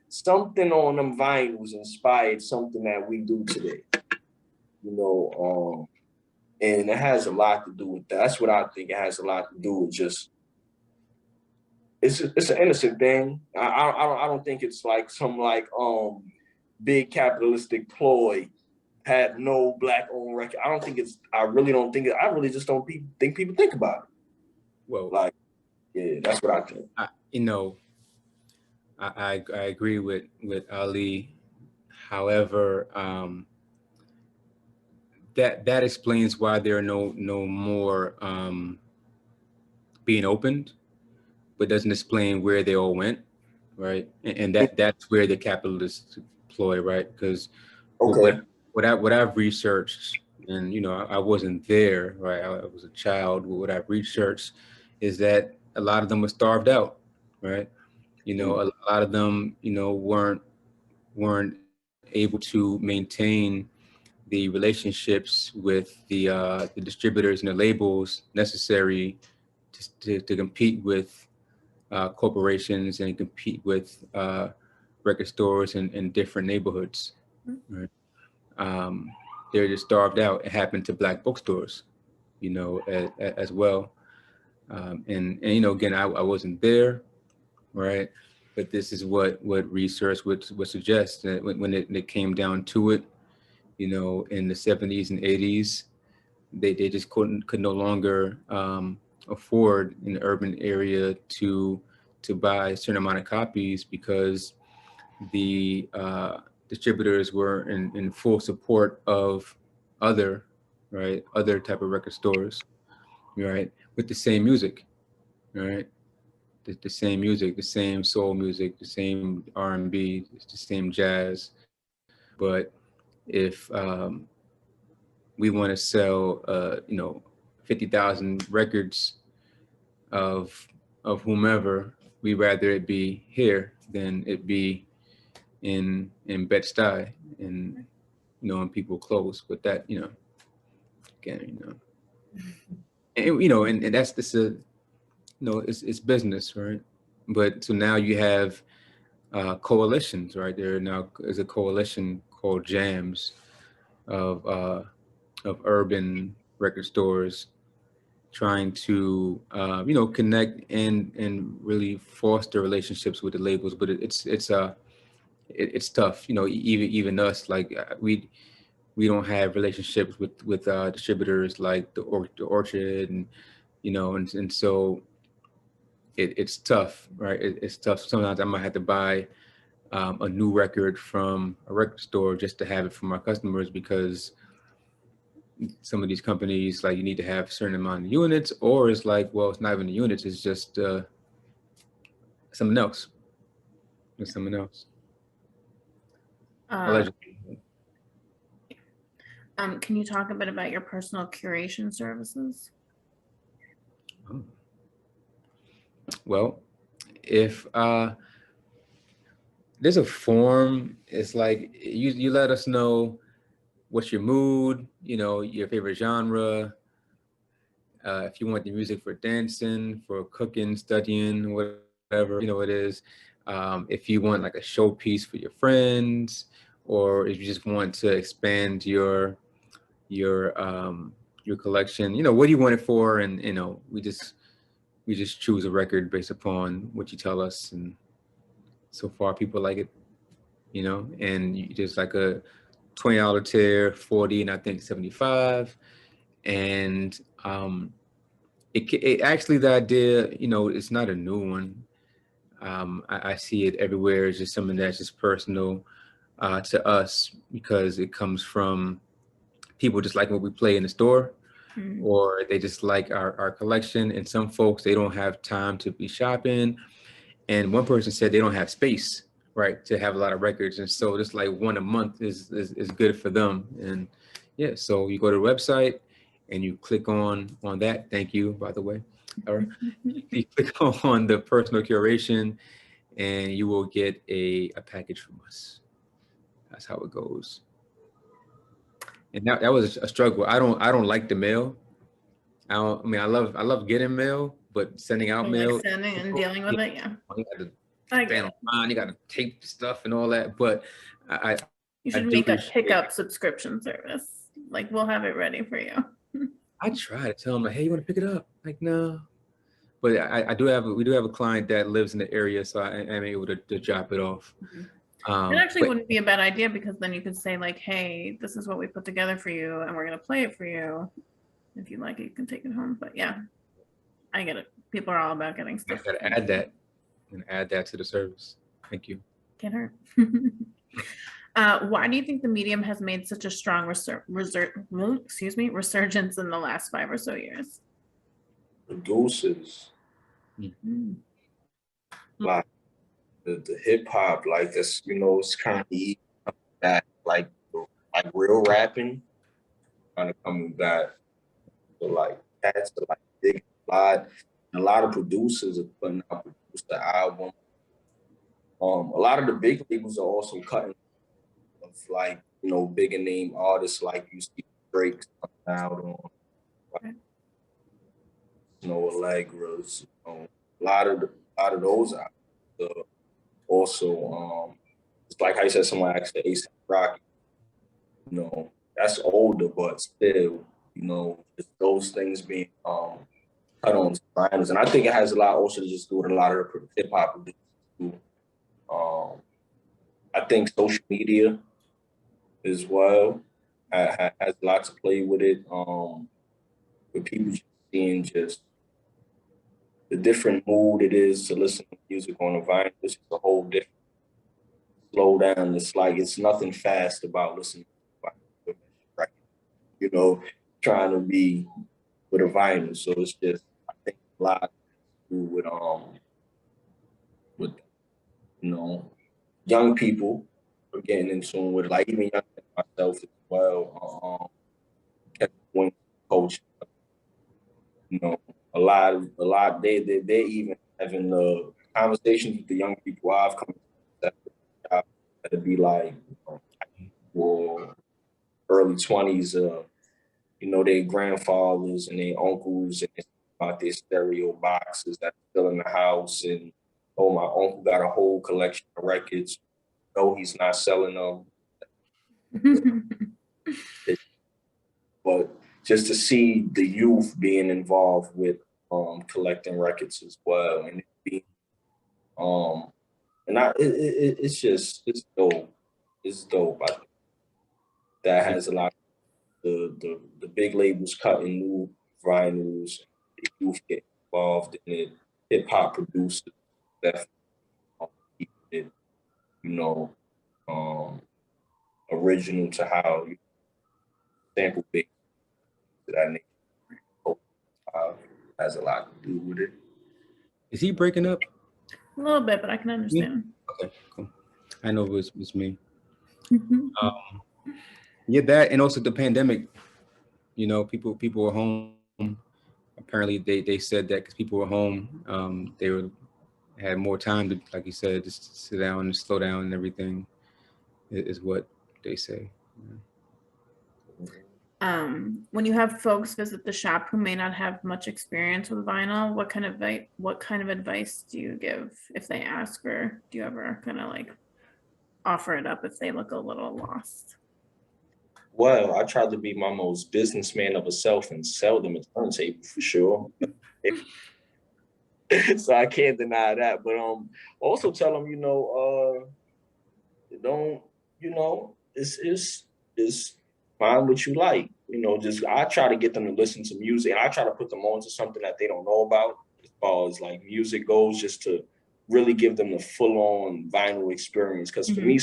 something on them vinyls inspired something that we do today. And it has a lot to do with that. That's what I think. It has a lot to do with just, it's an innocent thing. I don't think it's like some big capitalistic ploy. Had no Black-owned record. I really just don't think people think about it. Well, yeah, that's what I think. I agree with Ali. However, that explains why there are no more being opened, but doesn't explain where they all went, right? And that's where the capitalists ploy, right? Because what I've researched, and I wasn't there, right? I was a child. What I've researched is that a lot of them were starved out, right? A lot of them, weren't able to maintain the relationships with the distributors and the labels necessary to compete with corporations and compete with record stores in different neighborhoods. Right? They're just starved out. It happened to Black bookstores, as well. And again, I wasn't there, right? But this is what research would suggest that when it came down to it, in the 70s and 80s, they just could no longer afford in the urban area to buy a certain amount of copies because the distributors were in full support of other type of record stores, right, with the same music, right, the same music, the same soul music, the same R&B, the same jazz. But if we want to sell 50,000 records of whomever, we rather it be here than it be in Bed-Stuy and and people close. But that again, and that's it's business, right? But so now you have coalitions, right? There now is a coalition called Jams of urban record stores trying to connect and really foster relationships with the labels. But it's tough. Even us, like we don't have relationships with distributors like the Orchard, and and so it's tough, right? It's tough. Sometimes I might have to buy a new record from a record store just to have it for my customers, because some of these companies, like, you need to have a certain amount of units, or it's like, well, it's not even the units, it's just something else. It's something else. Uh, Allegedly. can you talk a bit about your personal curation services? Oh. Well, if there's a form, it's like you let us know what's your mood, your favorite genre, if you want the music for dancing, for cooking, studying, whatever, it is. If you want like a showpiece for your friends, or if you just want to expand your collection, what do you want it for? And we just choose a record based upon what you tell us, and so far people like it, and there's like a $20 tier, 40, and I think 75. And it actually, the idea, it's not a new one. I see it everywhere. It's just something that's just personal to us, because it comes from people just like what we play in the store, or they just like our collection. And some folks, they don't have time to be shopping. And one person said they don't have space, right, to have a lot of records. And so just like one a month is good for them. And yeah, so you go to the website and you click on that. Thank you, by the way. You click on the personal curation, and you will get a package from us. That's how it goes. And that was a struggle. I don't like the mail. I mean, I love getting mail, but sending out mail, Like sending and dealing with it, yeah. you got to I stand get it. online, you got to tape stuff and all that. But I You should do make a appreciate- pickup subscription service. Like, we'll have it ready for you. I try to tell them, like, hey, you want to pick it up? Like, no. But we do have a client that lives in the area, so I am able to drop it off. It actually But wouldn't be a bad idea, because then you could say like, hey, this is what we put together for you, and we're going to play it for you. If you like it, you can take it home. But yeah, I get it. People are all about getting I stuff. got to add that to the service. Thank you. Can't hurt. Why do you think the medium has made such a strong resurgence in the last 5 or so years? Producers, like the hip hop, like this, it's kind of that, like real rapping, kind of coming back. So like cats are like big a lot of producers are putting out producer album. A lot of the big labels are also cutting of like, bigger name artists, like you see Drake coming out on, like, Allegras, a lot of those albums. Also, it's like how you said, someone actually A$AP Rocky, that's older, but still, just those things being cut on vinyls. And I think it has a lot also to just do with a lot of the hip hop producers too. I think social media as well has a lot to play with it. With people just seeing just the different mood it is to listen to music on a vinyl. It's just a whole different slow down. It's like it's nothing fast about listening to vinyl, right? Trying to be with a vinyl. So it's just, I think, a lot to do with young people are getting in tune with it, like even young myself as well. When coach, a lot they even having conversations with the young people I've come to be like, well, early 20s, their grandfathers and their uncles, and about their stereo boxes that's still in the house, and Oh, my uncle got a whole collection of records. No, he's not selling them. But just to see the youth being involved with collecting records as well, and it being, and it's just it's dope. It's dope. I think that has a lot. The big labels cutting new vinyls, the youth get involved in it. Hip hop producers that keep it, you know, um, original to how you sample based to that nature. Has a lot to do with it. Is he breaking up? A little bit, but I can understand. Okay, cool. I know it was me. Yeah, that, and also the pandemic. You know, people were home. Apparently, they said that because people were home, they had more time to, like you said, just sit down and slow down and everything. Is what they say. When you have folks visit the shop who may not have much experience with vinyl, what kind of advice do you give if they ask, or do you ever kind of like offer it up if they look a little lost? Well, I tried to be my most businessman of a self and sell them a turntable for sure. So I can't deny that. But also tell them, don't, it's find what you like. Just I try to get them to listen to music, and I try to put them on to something that they don't know about as far as like music goes, just to really give them the full on vinyl experience. Because for me,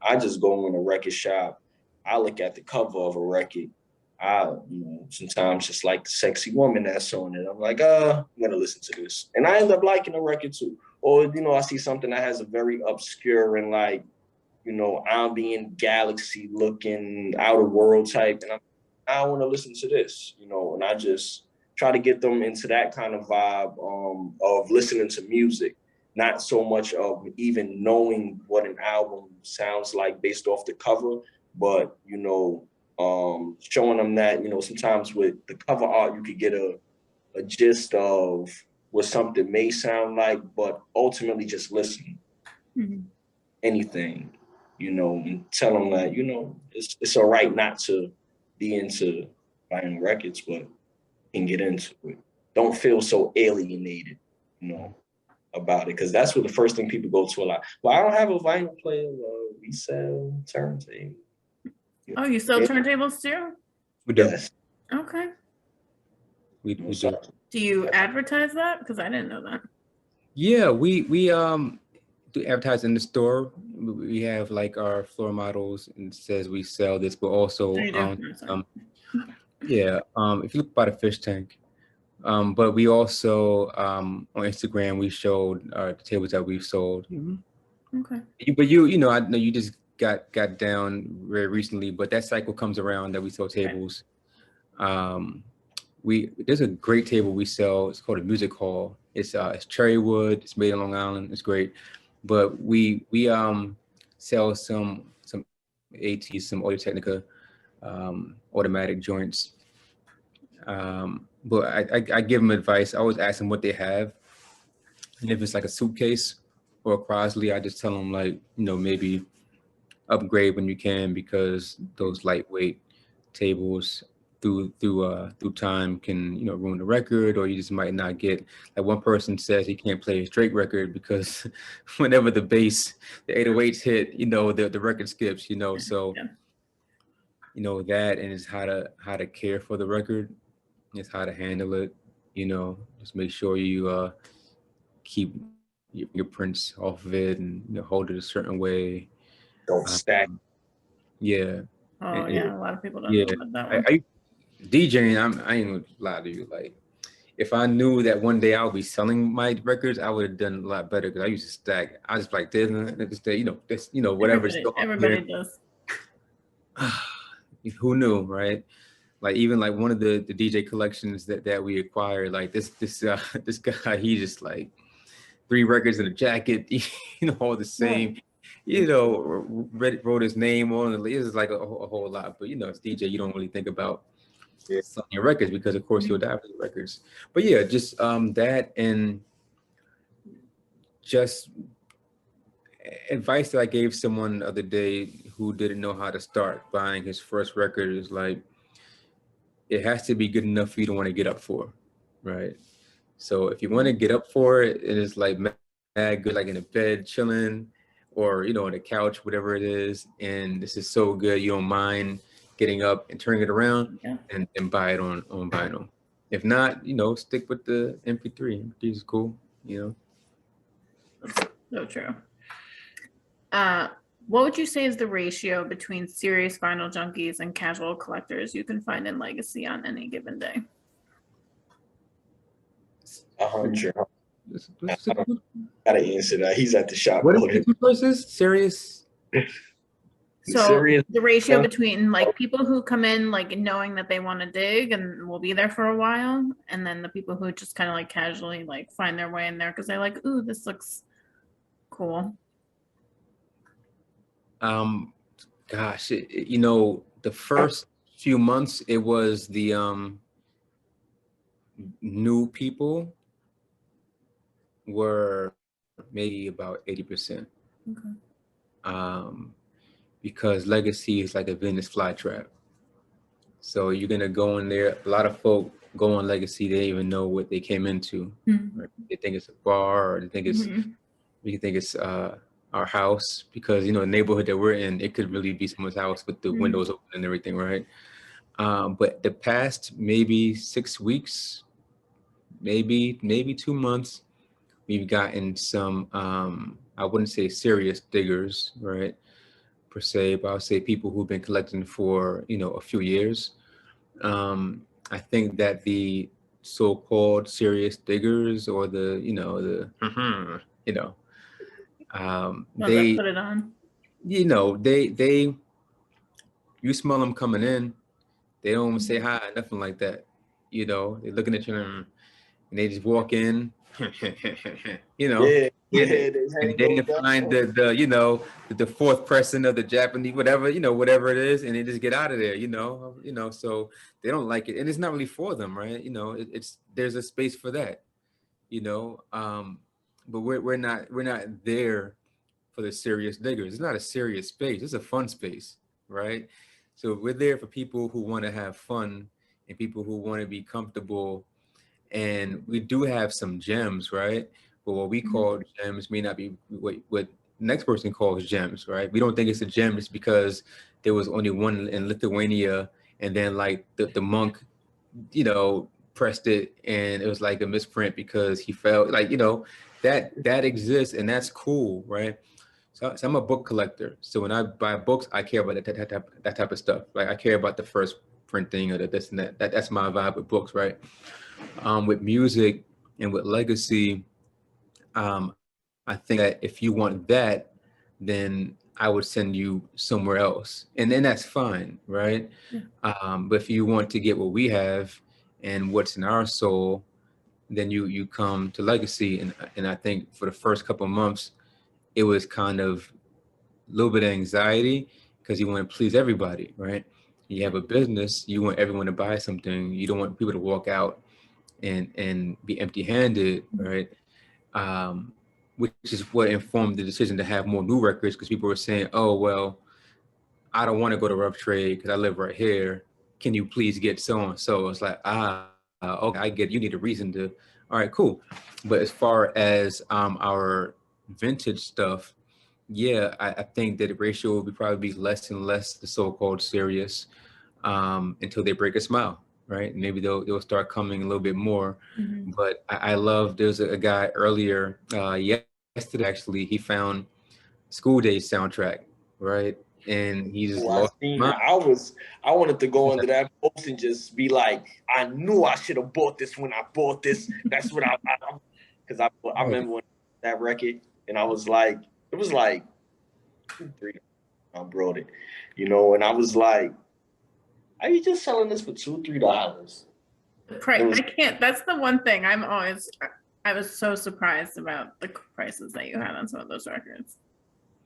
I just go in a record shop, I look at the cover of a record. I, sometimes just like the sexy woman that's on it. I'm like, I'm gonna listen to this. And I end up liking the record too. Or, I see something that has a very obscure and like, ambient galaxy looking outer world type. And I want to listen to this, and I just try to get them into that kind of vibe of listening to music, not so much of even knowing what an album sounds like based off the cover, but, showing them that, sometimes with the cover art, you could get a gist of what something may sound like, but ultimately just listen. Anything, and tell them that, it's all right not to be into buying records, but can get into it. Don't feel so alienated, about it, because that's what the first thing people go to a lot. Well, I don't have a vinyl player. We sell turntables. Oh, you sell turntables too? We do. Yes. Okay. We do. Do you advertise that? Because I didn't know that. Yeah, we do advertise in the store. We have like our floor models and it says we sell this, but also if you look by the fish tank. But we also on Instagram we showed the tables that we've sold. Okay. But I know you just got down very recently, but that cycle comes around that we sell tables. There's a great table we sell. It's called a music hall. It's cherry wood. It's made in Long Island. It's great. But we sell some ATs, some Audio Technica automatic joints. But I give them advice. I always ask them what they have. And if it's like a suitcase or a Crosley, I just tell them like, maybe upgrade when you can, because those lightweight tables through time can, ruin the record, or you just might not get, like one person says he can't play a straight record because whenever the bass, the 808s hit, the record skips, so that, and it's how to care for the record. It's how to handle it, just make sure you keep your prints off of it and hold it a certain way. Don't stack. Yeah. Oh, yeah, a lot of people don't know about that one. I DJing, I ain't gonna lie to you. Like, if I knew that one day I would be selling my records, I would have done a lot better, because I used to stack. I just like this, whatever. Everybody does. Who knew, right? Like even like one of the DJ collections that we acquired, like this guy, he just like 3 records in a jacket, all the same. Wrote his name on it. It was like a whole lot, but it's DJ. You don't really think about selling your records because, of course, you'll die for your records. But yeah, just that, and just advice that I gave someone the other day who didn't know how to start buying his first record is like, it has to be good enough for you to want to get up for, right? So if you want to get up for it, it is like mad good, like in a bed chilling, or on the couch, whatever it is, and this is so good you don't mind getting up and turning it around and buy it on vinyl. If not, stick with the MP3. MP3 is cool, So true. What would you say is the ratio between serious vinyl junkies and casual collectors you can find in Legacy on any given day? 100. I gotta answer that. He's at the shop. What is the two choices? Serious. So the ratio between like people who come in like knowing that they want to dig and will be there for a while, and then the people who just kind of like casually like find their way in there because they're like, ooh, this looks cool. Gosh, the first few months it was the new people were maybe about 80%. Okay. Because Legacy is like a Venice flytrap. So you're gonna go in there. A lot of folk go on Legacy, they even know what they came into. Right? They think it's a bar, or they think it's we think it's our house, because the neighborhood that we're in, it could really be someone's house with the windows open and everything, right? But the past maybe 6 weeks, maybe 2 months, we've gotten some I wouldn't say serious diggers, right, per se, but I'll say people who've been collecting for a few years. I think that the so-called serious diggers, or the they put it on. They you smell them coming in, they don't say hi, nothing like that. They're looking at you and they just walk in. And they find the fourth person of the Japanese, whatever it is, and they just get out of there. So they don't like it, and it's not really for them, right? It's there's a space for that. But we're not there for the serious diggers. It's not a serious space. It's a fun space, right? So we're there for people who want to have fun and people who want to be comfortable. And we do have some gems, right? But what we call gems may not be what the next person calls gems, right? We don't think it's a gem just because there was only one in Lithuania, and then like the monk, pressed it and it was like a misprint because he felt like, that exists, and that's cool, right? So I'm a book collector. So when I buy books, I care about that type of stuff. Like I care about the first printing or the this and that. That's my vibe with books, right? With music and with Legacy, I think that if you want that, then I would send you somewhere else, and then that's fine, right? But if you want to get what we have and what's in our soul, then you come to Legacy, and I think for the first couple of months, it was kind of a little bit of anxiety because you want to please everybody, right? You have a business, you want everyone to buy something. You don't want people to walk out and be empty-handed, right? Which is what informed the decision to have more new records, because people were saying, oh, well, I don't want to go to Rough Trade because I live right here. Can you please get so-and-so? It's like, okay, I get, you need a reason to, all right, cool. But as far as our vintage stuff, yeah, I think that the ratio will probably be less and less the so-called serious until they break a smile, right? Maybe they'll start coming a little bit more. But I love, there's a guy earlier, yesterday actually, he found School Days soundtrack, right? And he just lost his mind. I wanted to go into that post and just be like, I knew I should have bought this when I bought this. That's what because I remember when that record, and I was like, it was like $2-3. I brought it, and I was like, are you just selling this for $2-3? Price, I can't. That's the one thing I was so surprised about the prices that you had on some of those records.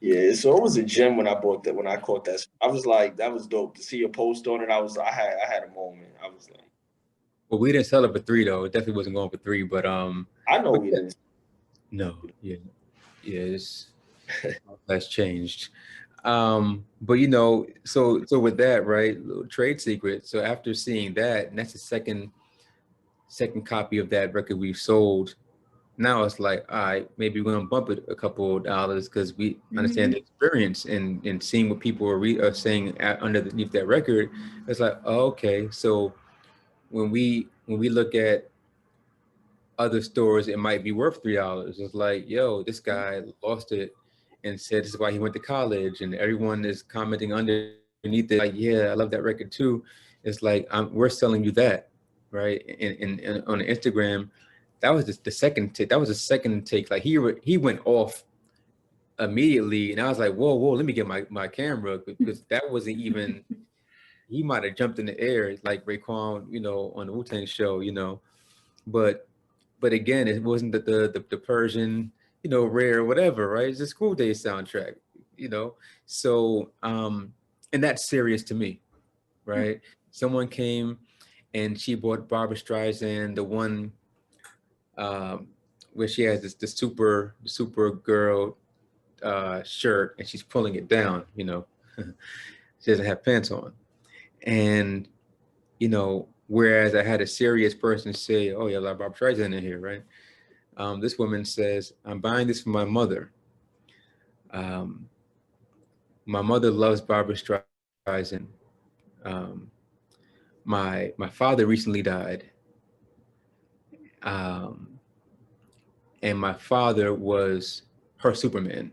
Yeah, so it was a gem when I bought that. When I caught that, I was like, that was dope to see a post on it. I had a moment. I was like, well, we didn't sell it for $3 though. It definitely wasn't going for $3, but I know we didn't. No, yeah. Yes, that's changed. But so with that, right, little trade secret. So after seeing that, and that's the second copy of that record we've sold. Now it's like, all right, maybe we're gonna bump it a couple of dollars because we understand the experience and seeing what people are saying underneath that record. It's like, oh, okay, so when we look at other stores, it might be worth $3. It's like, yo, this guy lost it and said this is why he went to college, and everyone is commenting underneath it, like, yeah, I love that record too. It's like, we're selling you that, right? And on Instagram, that was the second take. That was the second take. Like he went off immediately, and I was like, whoa, let me get my camera because that wasn't even. He might have jumped in the air like Raekwon, on the Wu-Tang show, but again, it wasn't the Persian, rare whatever, right? It's a School Day soundtrack, you know. So and that's serious to me, right? Someone came and she bought Barbara Streisand, the one um, where she has the super girl shirt and she's pulling it down, she doesn't have pants on, and whereas I had a serious person say, "Oh, yeah, like Barbara Streisand in here, right?" This woman says, "I'm buying this for my mother. Um, my mother loves Barbara Streisand. Um, my father recently died, um, and my father was her Superman.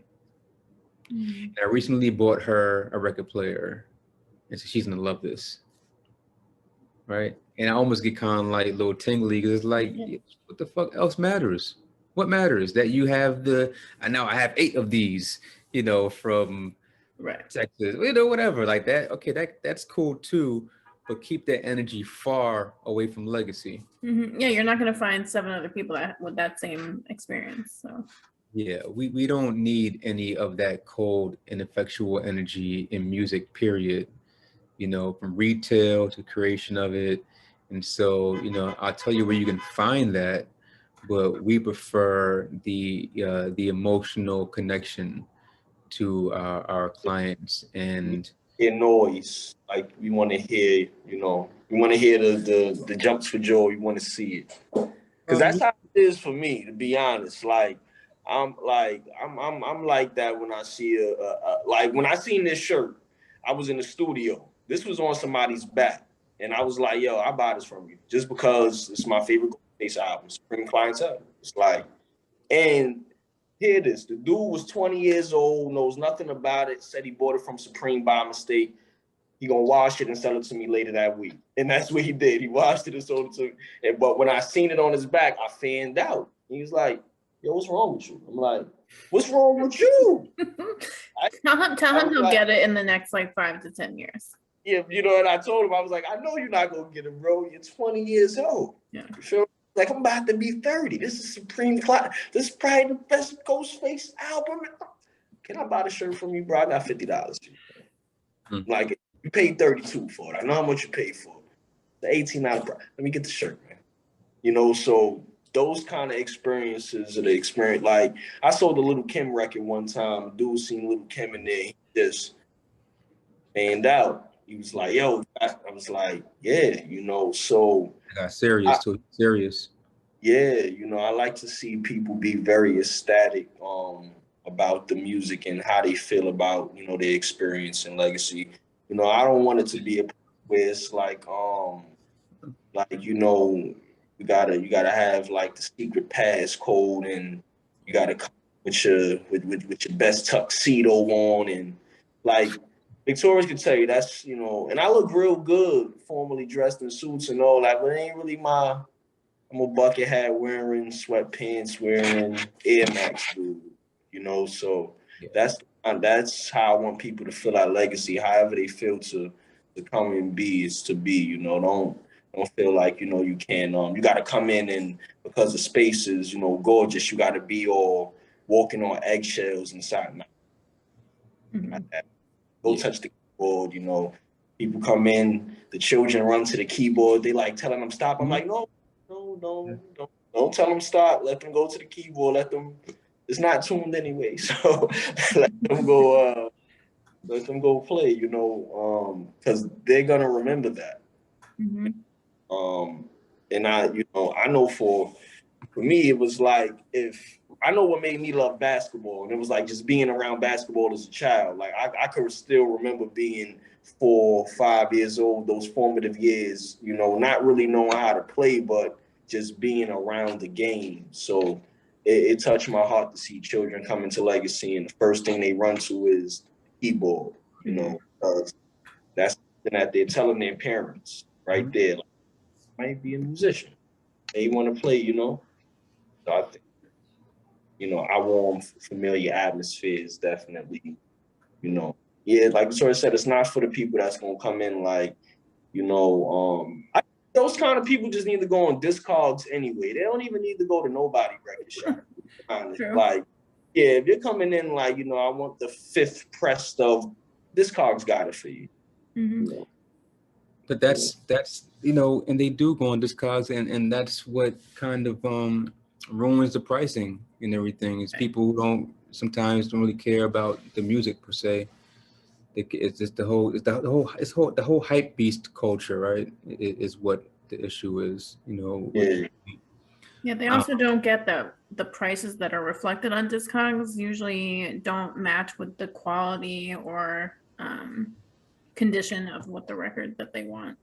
And I recently bought her a record player, and so she's gonna love this, right?" And I almost get kind of like a little tingly because it's like, what the fuck else matters? What matters? That you have now I have 8 of these, from Right. Texas, whatever, like that. Okay, that's cool too, but keep that energy far away from legacy. Yeah, you're not gonna find 7 other people with that same experience. So Yeah, we don't need any of that cold, ineffectual energy in music, period. From retail to creation of it. And so, I'll tell you where you can find that, but we prefer the emotional connection to our clients. And Hear noise. Like we want to hear, we want to hear the jumps for joy. We want to see it. Because that's how it is for me, to be honest. I'm like that when I see like when I seen this shirt, I was in the studio. This was on somebody's back, and I was like, "Yo, I buy this from you just because it's my favorite Ghostface album, Supreme Clientele." It's like, and hear this: the dude was 20 years old, knows nothing about it. Said he bought it from Supreme by mistake. He gonna wash it and sell it to me later that week. And that's what he did. He washed it and sold it to me. But when I seen it on his back, I fanned out. He was like, "Yo, what's wrong with you?" I'm like, "What's wrong with you?" tell him he'll get it in the next like 5 to 10 years. Yeah, and I told him, I was like, "I know you're not gonna get it, bro. You're 20 years old." Yeah. You feel like I'm about to be 30. This is Supreme Class. This is probably the best Ghostface album. Can I buy the shirt from you, bro? I got $50. Like, you paid 32 for it. I know how much you paid for it. The $18. Let me get the shirt, man. So those kind of experiences are the experience. Like, I sold a Little Kim record one time. Dude seen Little Kim in there. He just fanned out. He was like, "Yo," I was like, "Yeah," so I got serious too. Serious. yeah, I like to see people be very ecstatic about the music and how they feel about, their experience and legacy. I don't want it to be a where it's you gotta have like the secret pass code, and you gotta come with your best tuxedo on, and like Victoria's could tell you that's, and I look real good formally dressed in suits and all that, but it ain't really I'm a bucket hat wearing, sweatpants wearing, Air Max dude, so that's how I want people to feel our legacy, however they feel to come and be is to be, don't feel like, you can you gotta come in and because the space is, gorgeous, you gotta be all walking on eggshells inside. Not that. Go touch the keyboard, people come in, the children run to the keyboard, they like telling them stop. I'm like, no, don't tell them stop. Let them go to the keyboard. Let them it's not tuned anyway. So let them go. Let them go play. You know, because they're gonna remember that. Mhm. And I know for me, it was like if I know what made me love basketball, and it was like just being around basketball as a child. Like I could still remember being 4 or 5 years old, those formative years, you know, not really knowing how to play, but just being around the game. So it touched my heart to see children come into legacy, and the first thing they run to is keyboard, you know, because that's something that they're telling their parents right there. Like, might be a musician. They want to play, you know. So I think, you know, our warm, familiar atmosphere is definitely, you know, yeah, like Victoria said, it's not for the people that's gonna come in like, you know, those kind of people just need to go on Discogs anyway. They don't even need to go to nobody record shop. Honest. True. Like, yeah, if you're coming in like, you know, I want the 5th pressed of Discogs got it for you. Mhm. You know? But that's you know, and they do go on Discogs, and that's what kind of ruins the pricing and everything. Is people who sometimes don't really care about the music per se. It's just the whole hype beast culture, right? Is what the issue is, you know. Yeah. Yeah, they Um, also don't get the prices that are reflected on Discogs usually don't match with the quality or condition of what the record that they want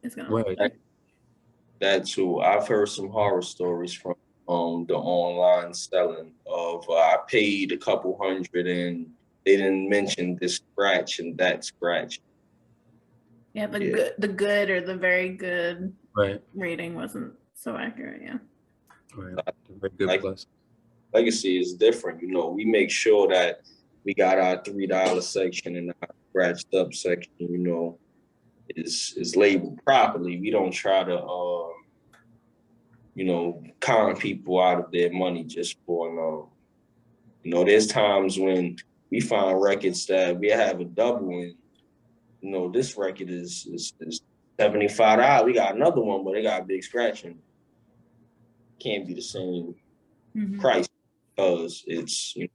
is gonna look right. like. That too. I've heard some horror stories from the online selling of I paid a couple hundred and they didn't mention this scratch and that scratch. Yeah, Yeah. the good or the very good Right. rating wasn't so accurate. Yeah. Right. Very good Like plus. legacy is different, you know. We make sure that we got our $3 section and our scratched up section, you know, is labeled properly. We don't try to you know, con people out of their money just for you know, there's times when we find records that we have a double in. You know, this record is $75. We got another one, but they got a big scratch in it. Can't be the same Mhm. price because it's you know,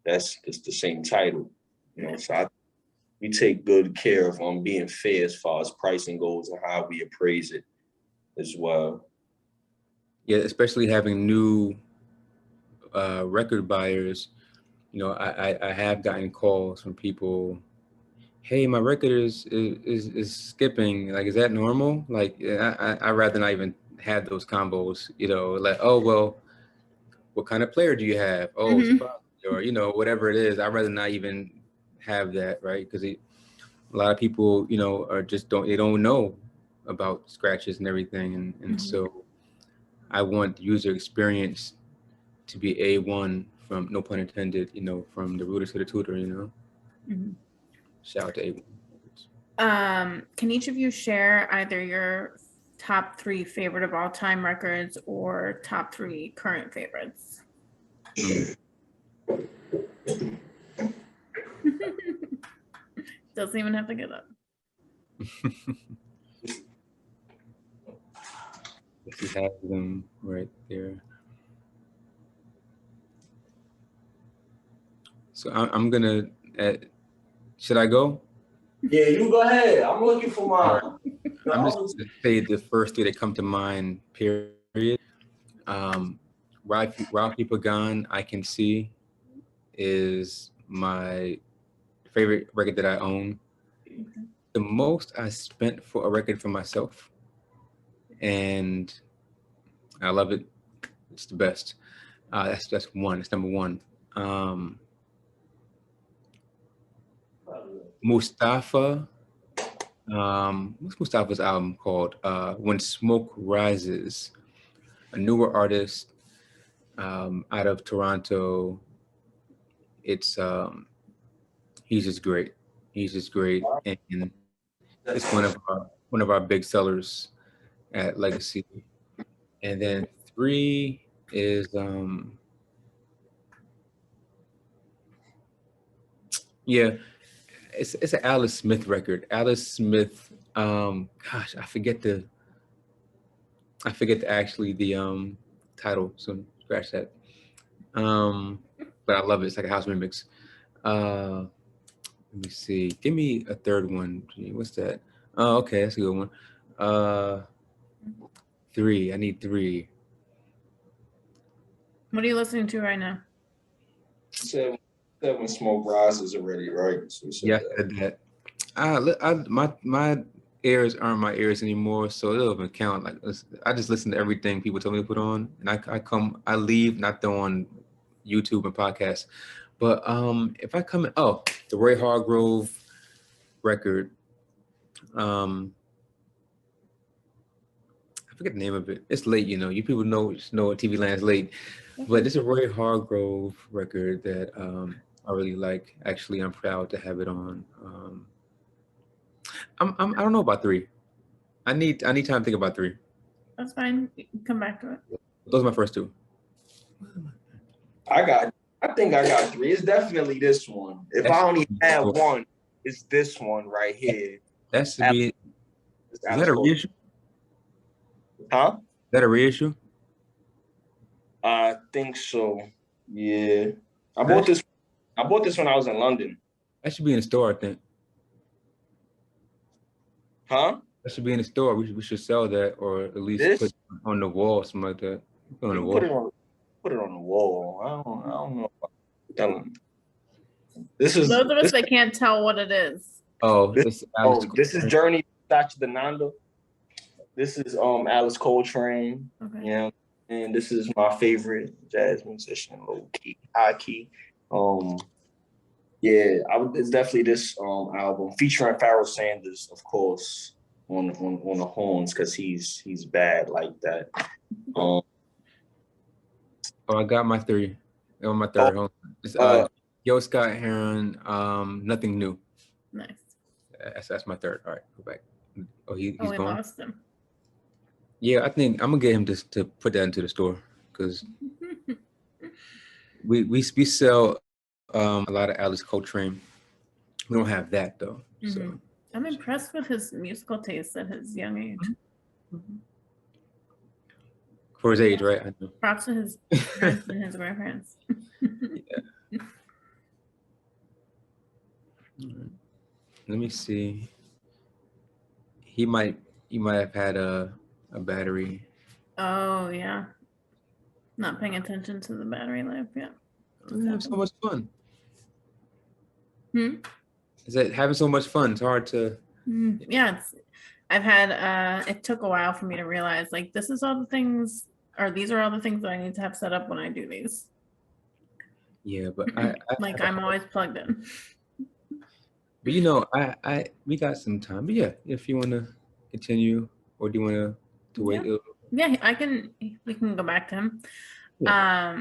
that's the same title. You know, so we take good care of being fair as far as pricing goes and how we appraise it as well. Yeah, especially having new record buyers. You know, I have gotten calls from people. Hey, my record is skipping. Like, is that normal? Like, I rather not even have those combos. You know, like, oh well, what kind of player do you have? Oh, Mhm. Spotify, or you know, whatever it is. I'd rather not even have that, right? Because a lot of people, you know, are just they don't know about scratches and everything, and Mhm. so I want the user experience to be A1 from, no pun intended, you know, from the rooter to the tutor, you know. Mhm. Shout out to A1. Can each of you share either your top 3 favorite of all time records or top 3 current favorites? Doesn't even have to get up. If you have them right there. So I'm gonna, should I go? Yeah, you go ahead. I'm looking for All right. mine. I'm just gonna say the first 3 that come to mind, period. Um, Ralphie Pagan, I Can See, is my favorite record that I own. The most I spent for a record for myself, and I love it. It's the best. That's one. It's number one. Um, Mustafa. What's Mustafa's album called? When Smoke Rises. A newer artist out of Toronto. It's he's just great. He's just great, and it's one of our big sellers at Legacy. And then 3 is yeah, it's an Alice Smith record. Alice Smith, gosh, I forget actually the title, so scratch that. but I love it. It's like a house remix. Let me see. Give me a third one. Gee, what's that? Oh, okay, that's a good one. Three. I need three. What are you listening to right now? Seven smoke rises already, right? So Yeah, I said that. My ears aren't my ears anymore, so it doesn't count. Like I just listen to everything people tell me to put on, and I leave, not throw on YouTube and podcasts. But if I come in, oh, the Ray Hargrove record, I forget the name of it. It's late, you know. You people know TV Land's late, but it's a Ray Hargrove record that I really like. Actually, I'm proud to have it on. I don't know about three. I need time to think about three. That's fine. You can come back to it. Those are my first two. I think I got three. It's definitely this one. If I only had one, it's this one right here. That should be. Is that a reissue? Huh? Is that a reissue? I think so. Yeah. I bought this when I was in London. That should be in the store, I think. Huh? That should be in the store. We should sell that, or at least put it on the wall, something like that. Put it on the wall. Put it on the wall. I don't know. This is those of us that can't tell what it is. Oh, this is Journey to Nanda. This is Alice Coltrane. Okay. Yeah, and this is my favorite jazz musician, low key, high key. Yeah, it's definitely this album featuring Pharoah Sanders, of course, on the horns, because he's bad like that. Oh, I got my three. On my third. It's Yo Scott Heron, Nothing New. Nice. That's my third. All right, go back. Oh, he's we gone. Lost him. Yeah, I think I'm gonna get him to put that into the store, because we sell a lot of Alice Coltrane. We don't have that though. So I'm impressed with his musical taste at his young age. For his age, right? I know. Props to his parents and his grandparents. Yeah. Let me see. He might have had a battery. Oh yeah. Not paying attention to the battery life. Yeah. Having so much fun. Is that having so much fun? It's hard to. Yeah, I've had. It took a while for me to realize, like, this is all the things, or these are all the things that I need to have set up when I do these. Yeah, but I'm always plugged in. But you know, we got some time. But yeah, if you want to continue, or do you want to wait? Yeah, we can go back to him. Yeah.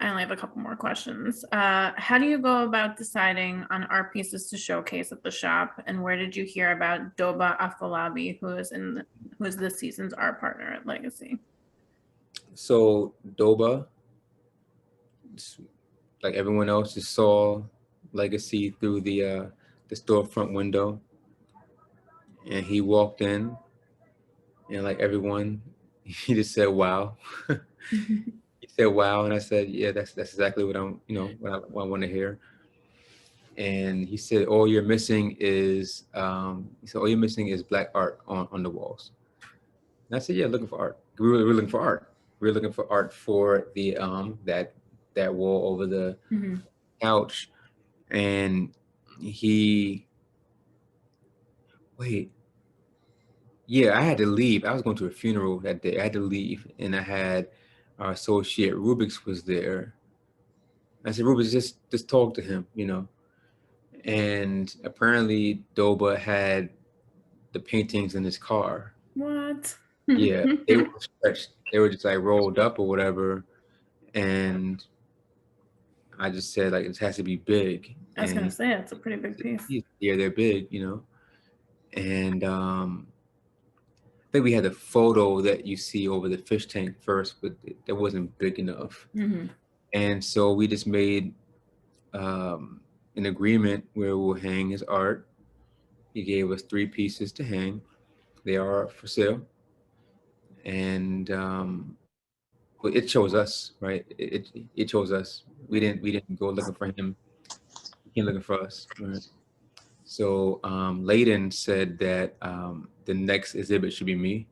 I only have a couple more questions. How do you go about deciding on art pieces to showcase at the shop, and where did you hear about Doba Afolabi, who is this season's art partner at Legacy? So Doba, like everyone else, just saw Legacy through the storefront window, and he walked in, and like everyone, he just said, "Wow." He said, "Wow," and I said, "Yeah, that's exactly what what I want to hear." And he said, "All you're missing is," all you're missing is black art on the walls. And I said, "Yeah, looking for art. We're looking for art. We're looking for art for the that wall over the couch." And yeah, I had to leave. I was going to a funeral that day. I had to leave, and I had our associate Rubik's was there. I said, "Rubik's, just talk to him, you know." And apparently Doba had the paintings in his car. What? Yeah, they were stretched. They were just like rolled up or whatever. And I just said, like, it has to be big. I was gonna say it's a pretty big piece. Yeah, they're big, you know. And I think we had a photo that you see over the fish tank first, but that wasn't big enough. And so we just made an agreement where we'll hang his art. He gave us 3 pieces to hang. They are for sale. And well, it chose us, right? It chose us. We didn't go looking for him. He came looking for us. Right? So Layden said that the next exhibit should be me.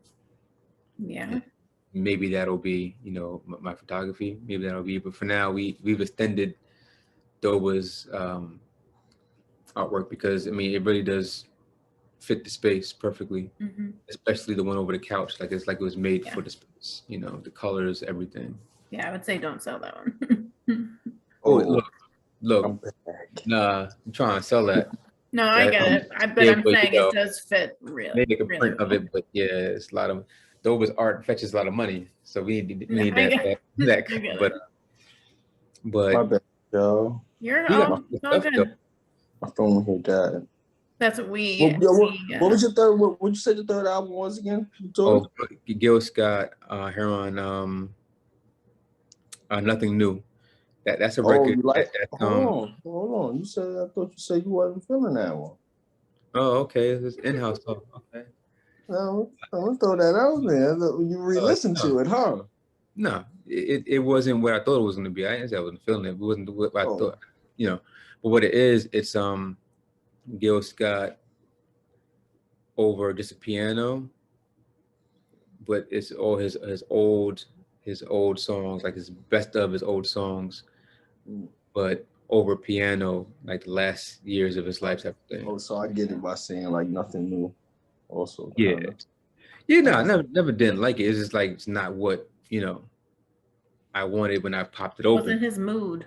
Yeah. Maybe that'll be, my photography. Maybe that'll be. But for now, we've extended Doba's artwork because it really does fit the space perfectly. Mhm. Especially the one over the couch. Like it's like it was made Yeah. for the space. The colors, everything. Yeah, I would say don't sell that one. Oh, I'm look. back. Nah, I'm trying to sell that. No, I get it. But Yeah, I'm but, saying it does fit really, maybe like a really print of well. it, but yeah, it's a lot of Doba's art fetches a lot of money, so we No, need I that get, that. I get But it. My but bad, y'all. You're we got all, good it's all stuff though. good. My phone here died. That's what we What was your third? What you say the third album was again? Oh, Gil Scott here on Nothing New. That's a Oh, record. you like? That, Hold on. You said I thought you said you wasn't feeling that one. oh, okay, it's in-house talk. Okay. No, I'm gonna throw that out there. You re-listen to it, huh? No, it wasn't what I thought it was gonna be. I didn't say I wasn't feeling it. It wasn't what I thought. But what it is, it's Gil Scott over just a piano, but it's all his old songs, like his best of his old songs, but over piano, like the last years of his life type of thing. Oh, so I get it by saying like nothing new. Also, Yeah, no, I never didn't like it. It's just like it's not what I wanted when I popped it open. Wasn't his mood.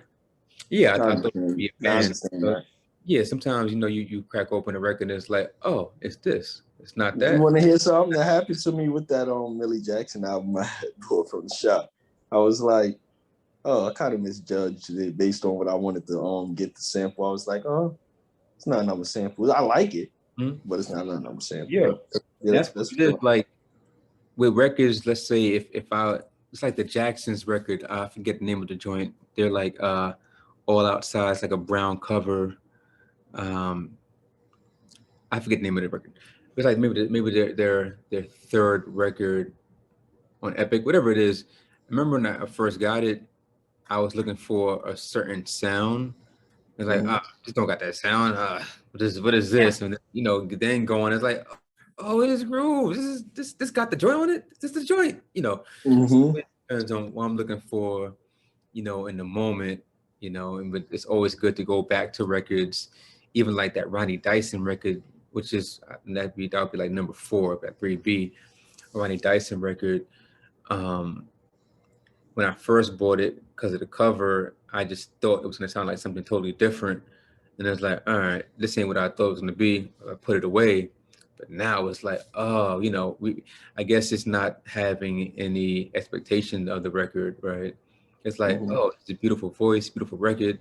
Yeah, I thought it would be a band. That. Yeah, sometimes you crack open a record and it's like, oh, it's this. It's not that. You want to hear something that happened to me with that Millie Jackson album I had bought from the shop? I was like, oh, I kind of misjudged it based on what I wanted to get the sample. I was like, oh, it's not another sample. I like it, but it's not another sample. Yeah, that's what it is. Like with records, let's say if it's like the Jacksons record. I forget the name of the joint. They're like all outside. It's like a brown cover. I forget the name of the record. It's like maybe their third record on Epic, whatever it is. I remember when I first got it, I was looking for a certain sound. It's like, just don't got that sound. What is this? Yeah. And then going, it's like, oh, it is groove. This got the joint on it. This the joint. So it depends on what I'm looking for, in the moment. But it's always good to go back to records, even like that Ronnie Dyson record, which is that'd be like number 4 at 3B, Ronnie Dyson record. When I first bought it, because of the cover, I just thought it was gonna sound like something totally different. And I was like, all right, this ain't what I thought it was gonna be. I put it away. But now it's like, oh, I guess it's not having any expectation of the record, right? It's like, oh, it's a beautiful voice, beautiful record.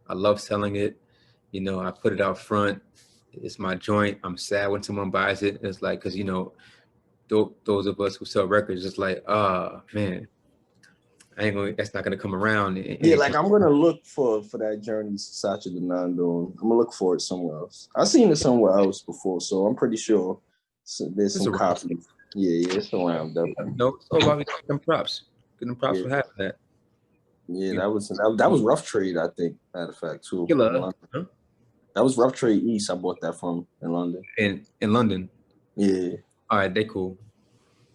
I love selling it. I put it out front. It's my joint. I'm sad when someone buys it. It's like, because, those of us who sell records, it's like, man, that's not gonna come around. Yeah, like I'm gonna look for that Journey Sacha Denando. I'm gonna look for it somewhere else. I've seen it somewhere else before, so I'm pretty sure there's some copies. Yeah, it's around. Definitely. No, it's all about getting them props. Get them props for having that. Yeah, that was Rough Trade, I think. Matter of fact, too. Huh? That was Rough Trade East. I bought that from in London. In London. Yeah. All right, they cool.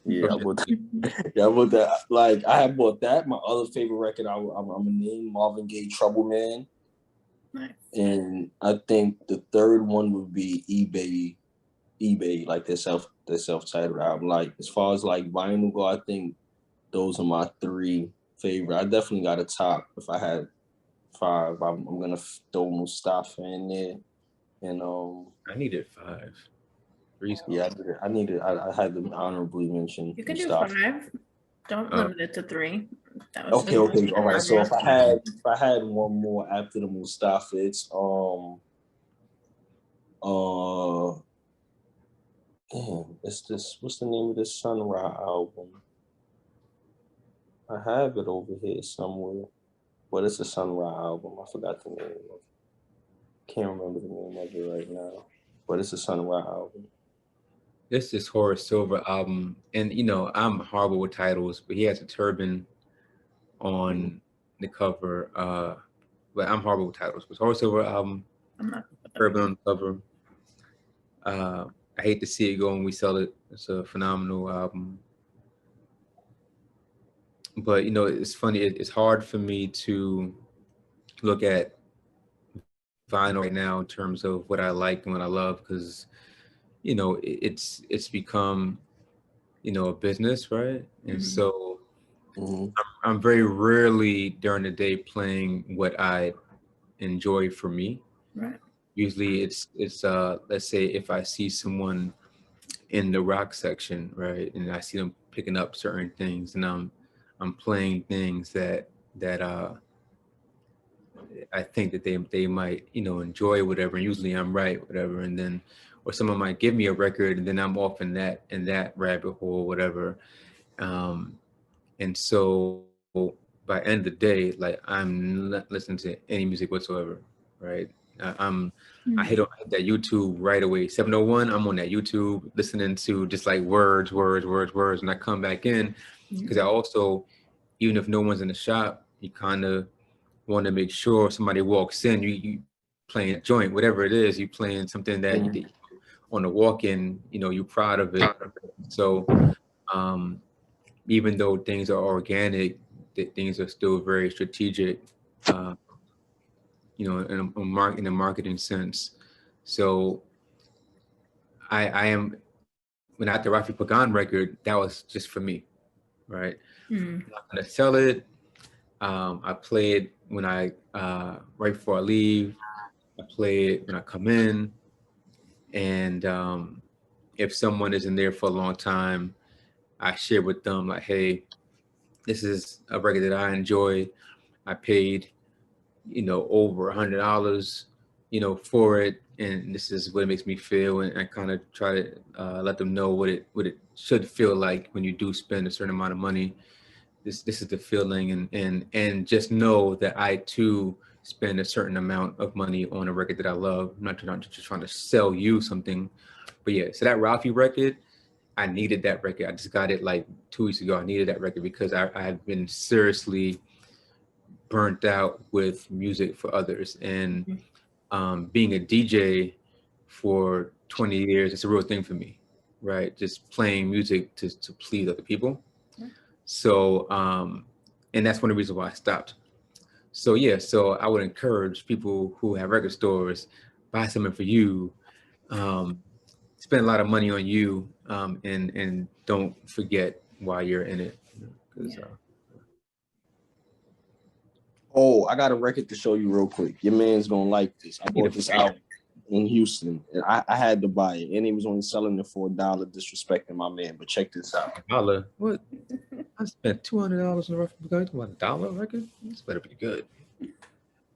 Yeah, I bought that. Yeah, I bought that. Like I had bought that. My other favorite record, I'm gonna name Marvin Gaye, Trouble Man. Nice. And I think the third one would be eBay, like their self-titled album. Like as far as like vinyl go, I think those are my 3 favorite. I definitely got a top. If I had 5, I'm gonna throw Mustafa in there. And I needed 5. Yeah, I had to honorably mention. You can Mustafa. do 5. Don't limit it to 3. Okay. All right. So if I had one more after the Mustafa, it's it's this. What's the name of this Sun Ra album? I have it over here somewhere, but it's a Sun Ra album. I forgot the name of it. Can't remember the name of it right now, but it's a Sun Ra album. This is Horace Silver album, and I'm horrible with titles, but he has a turban on the cover. But I'm horrible with titles. It's Horse Silver album, I'm not. Urban on the cover. I hate to see it go when we sell it. It's a phenomenal album. But you know, it's funny. It's hard for me to look at vinyl right now in terms of what I like and what I love, because you know it's become, you know, a business, right? And so I'm very rarely during the day playing what I enjoy for me. Right. Usually it's let's say if I see someone in the rock section, right, and I see them picking up certain things, and I'm playing things that I think that they might, you know, enjoy whatever. And usually I'm right, whatever. And then, or someone might give me a record, and then I'm off in that rabbit hole, whatever. And so by end of the day, like I'm not listening to any music whatsoever, right? I hit that YouTube right away. 701, I'm on that YouTube listening to just like words, and I come back in because I also, even if no one's in the shop, you kind of want to make sure somebody walks in, you playing a joint, whatever it is, you playing something that you did on the walk-in, you know, you're proud of it. So even though things are organic, things are still very strategic, you know, in a marketing sense. So I am, when I had the Rafi Pagan record, that was just for me, right? I'm not gonna sell it. I play it when I right before I leave. I play it when I come in, and if someone isn't there for a long time, I share with them like, hey, this is a record that I enjoy. I paid, you know, over $100, you know, for it, and this is what it makes me feel. And I kind of try to let them know what it should feel like when you do spend a certain amount of money. This is the feeling, and just know that I too spend a certain amount of money on a record that I love. I'm not just trying to sell you something, but yeah. So that Ralphie record, I needed that record. I just got it like 2 weeks ago. I needed that record because I had been seriously burnt out with music for others, and being a DJ for 20 years, it's a real thing for me, right? Just playing music to please other people. So, and that's one of the reasons why I stopped. So yeah, so I would encourage people who have record stores, buy something for you, spend a lot of money on you, and don't forget why you're in it. 'Cause, Oh, I got a record to show you real quick. Your man's gonna like this. I bought this out in Houston, and I had to buy it, and he was only selling it for $1, disrespecting my man. But check this out. $1? What? I spent $200 on a record. You want $1 record? This better be good.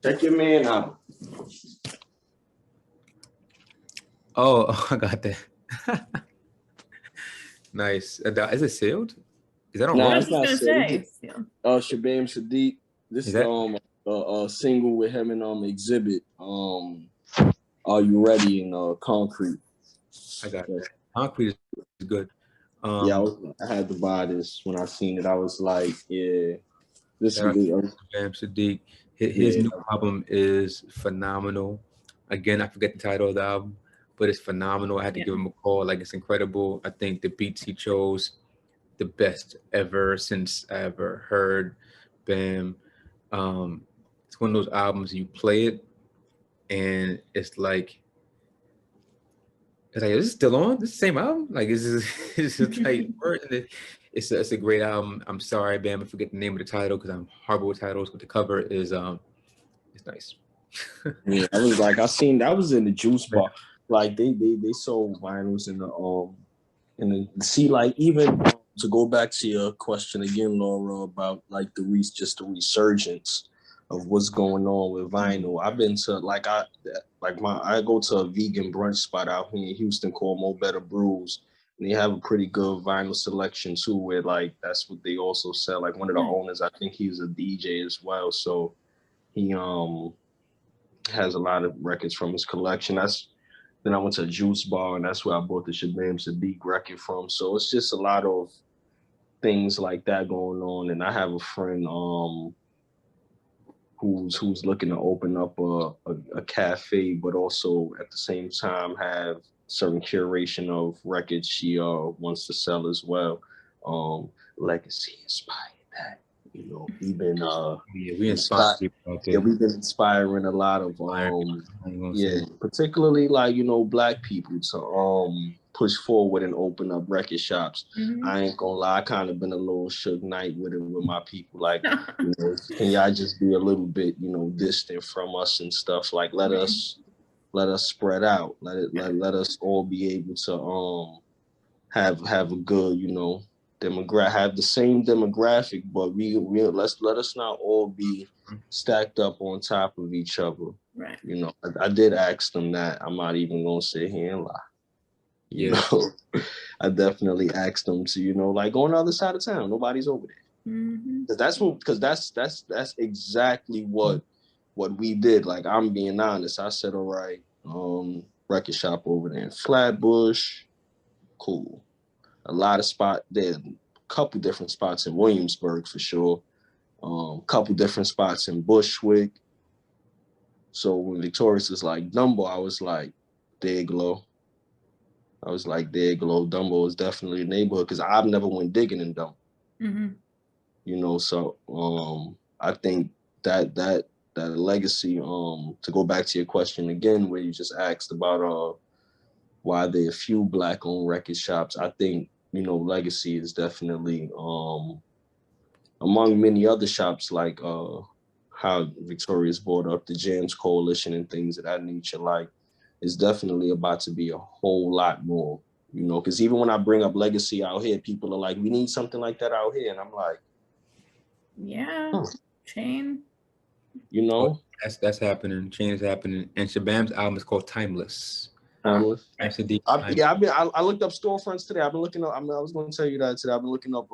Check your man out. Oh, I got that. Nice. Is it sealed? Is that on? Nah, I it's was not just gonna sealed. say. Shabam Sadiq. This is a single with him and Exhibit. Are You Ready in Concrete. I got it. Concrete is good. Yeah, I had to buy this when I seen it. I was like, yeah, this is Bam Sadiq. His new album is phenomenal. Again, I forget the title of the album, but it's phenomenal. I had to give him a call. Like, it's incredible. I think the beats he chose, the best ever since I ever heard Bam. It's one of those albums you play it and it's like, is this still on? This is the same album? Like, it's just like, it's a great album. I'm sorry, Bam, I forget the name of the title because I'm horrible with titles, but the cover is it's nice. Yeah, I was like, I seen that was in the juice bar. Like they sold vinyls in the see, like, even to go back to your question again, Laura, about like the resurgence of what's going on with vinyl. I've been to I go to a vegan brunch spot out here in Houston called Mo Better Brews, and they have a pretty good vinyl selection too, where like that's what they also sell. Like one of the owners, I think he's a DJ as well, so he has a lot of records from his collection. Then I went to a juice bar, and that's where I bought the Shabam Sadiq record from. So it's just a lot of things like that going on. And I have a friend who's looking to open up a cafe, but also at the same time have certain curation of records she wants to sell as well. Legacy inspired that. You know, we've been Yeah, we inspire people out there. we've been inspiring a lot of particularly like, you know, Black people to push forward and open up record shops. Mhm. I ain't gonna lie, I kind of been a little Suge Knight with it with my people. Like, you know, can y'all just be a little bit, you know, distant from us and stuff? Like, let us spread out. Let us all be able to have a good, you know, have the same demographic, but we let us not all be stacked up on top of each other. Right. You know, I did ask them that. I'm not even gonna sit here and lie. You know, I definitely asked them to, you know, like go on the other side of town. Nobody's over there. Mhm. Because that's exactly what we did. Like, I'm being honest. I said, all right, record shop over there in Flatbush, cool. A lot of spot there, a couple different spots in Williamsburg for sure. Couple different spots in Bushwick. So when Victorious is like Dumbo, I was like, Dayglow. I was like, Dayglow. Dumbo is definitely a neighborhood because I've never went digging in Dumbo. Mm-hmm. You know, so I think that legacy, to go back to your question again, where you just asked about why there are few Black-owned record shops, I think, you know, legacy is definitely among many other shops, like how Victoria's brought up the Jams Coalition and things of that nature. Like, it's definitely about to be a whole lot more, you know, because even when I bring up legacy out here, people are like, we need something like that out here. And I'm like, yeah, Chain. You know? That's happening. Change is happening. And Shabam's album is called Timeless. Timeless. I looked up storefronts today. I was going to tell you that today. I've been looking up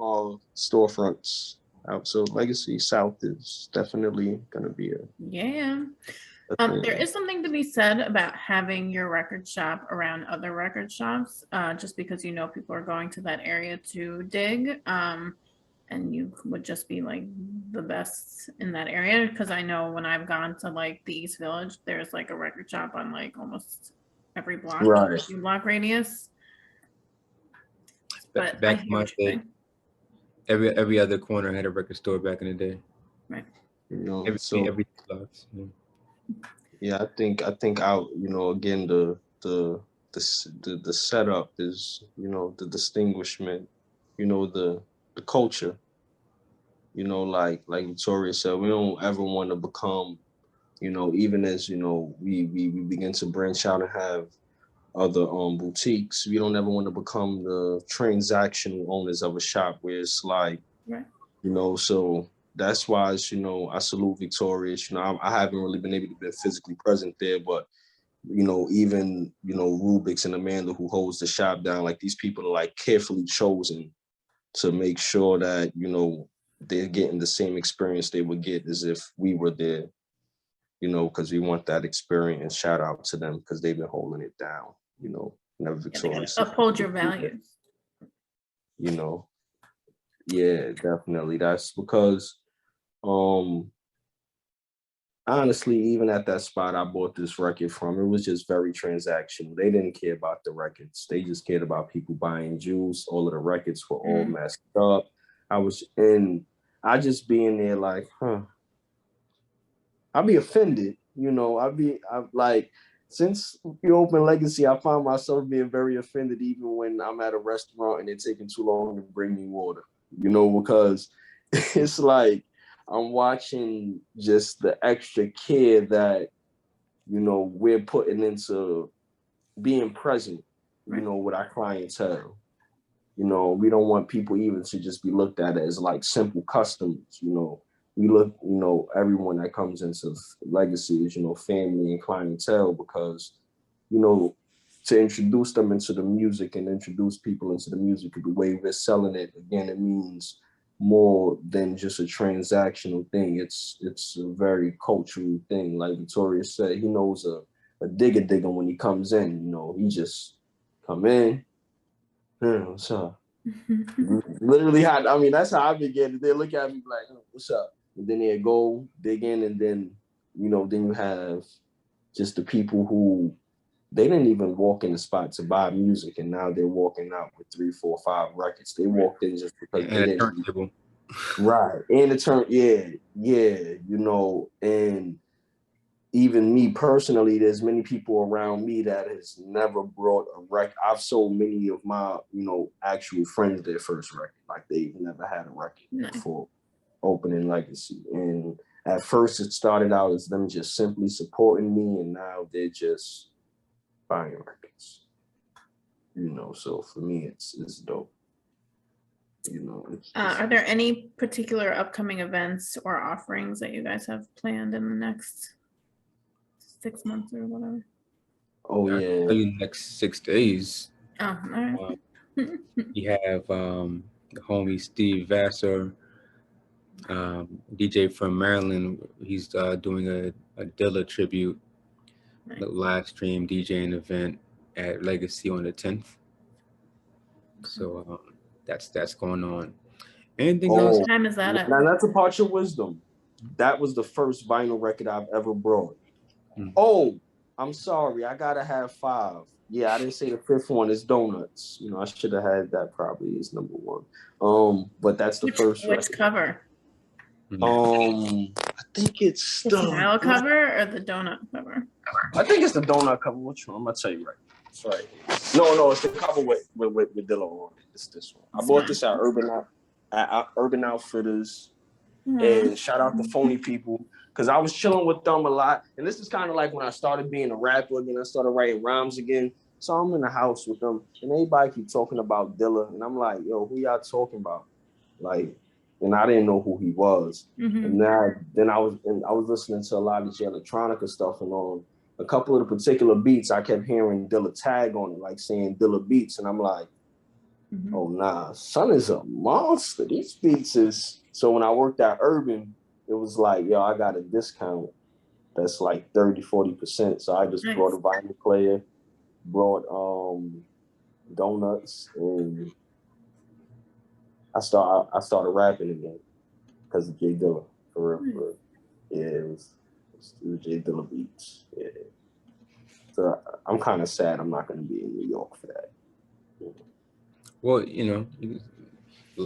storefronts. So Legacy South is definitely going to be There is something to be said about having your record shop around other record shops, just because you know people are going to that area to dig, and you would just be like the best in that area. Because I know when I've gone to like the East Village, there's like a record shop on like almost every block, right. Block radius. But back in my day, every other corner had a record store back in the day. Right. You know, every blocks. Yeah, I think out, you know, again, the setup is, you know, the distinguishment, you know, the culture, you know, like Victoria said, we don't ever want to become, you know, even as, you know, we begin to branch out and have other boutiques, we don't ever want to become the transactional owners of a shop where it's like, right. You know, so that's why, you know, I salute Victorious. You know, I haven't really been able to be physically present there, but, you know, even, you know, Rubik's and Amanda, who holds the shop down, like, these people are like carefully chosen to make sure that, you know, they're getting the same experience they would get as if we were there, you know, because we want that experience. Shout out to them because they've been holding it down, you know, never Victorious. Uphold your values. You know. Yeah, definitely. That's because honestly, even at that spot I bought this record from, it was just very transactional. They didn't care about the records. They just cared about people buying juice. All of the records were all messed up. I just being there like, I'd be offended, you know. I'm like, since you open Legacy, I find myself being very offended even when I'm at a restaurant and it's taking too long to bring me water. You know, because it's like I'm watching just the extra care that, you know, we're putting into being present, you know, with our clientele. You know, we don't want people even to just be looked at as like simple customers, you know. We look, you know, everyone that comes into Legacy is, you know, family and clientele because, you know, to introduce them into the music and introduce people into the music, the way we're selling it, again, it means more than just a transactional thing. It's a very cultural thing. Like Victoria said, he knows a digger when he comes in, you know, he just come in, what's up? Literally, I mean, that's how I began. They look at me like, oh, "What's up?" And then they go dig in, and then then you have just the people who they didn't even walk in the spot to buy music, and now they're walking out with 3, 4, 5 records. They walked in just because And they a didn't. turntable. Right, and the turn, yeah, and even me personally, there's many people around me that has never brought a record. I've sold many of my, actual friends their first record. Like they've never had a record before opening Legacy. And at first it started out as them just simply supporting me, and now they're just buying records. So for me it's dope. Are there any particular upcoming events or offerings that you guys have planned in the next 6 months or whatever? Oh I'll yeah. tell you next 6 days. Oh, all right. We have the homie Steve Vassar, DJ from Maryland. He's doing a Dilla tribute Nice. live stream DJing event at Legacy on the 10th. So that's going on. Anything else? What time is that at? Now that's a part of wisdom. That was the first vinyl record I've ever brought. Mm. Oh, I'm sorry. I gotta have 5. Yeah, I didn't say the 5th one is Donuts. I should have had that probably as number 1. But that's the first Which record. cover? I think it's The smile cover or the donut cover? I think it's the donut cover. Which one? I'm gonna tell you right. It's right. No, it's the cover with Dilla on it. It's this one. I bought this at Urban Outfitters. And shout out to Phony People, because I was chilling with them a lot. And this is kind of like when I started being a rapper again. I started writing rhymes again. So I'm in the house with them, and everybody keep talking about Dilla, and I'm like, yo, who y'all talking about? Like, and I didn't know who he was. And then I was listening to a lot of this electronica stuff, and on a couple of the particular beats, I kept hearing Dilla tag on it, like saying Dilla beats, and I'm like, oh nah, son is a monster. These beats is. So when I worked at Urban, it was like, yo, I got a discount that's like 30-40%. So I just brought a vinyl player, brought donuts, and I started rapping again because of J Dilla. For real. Yeah, it was J Dilla beats. Yeah. So I'm kind of sad I'm not going to be in New York for that. Well,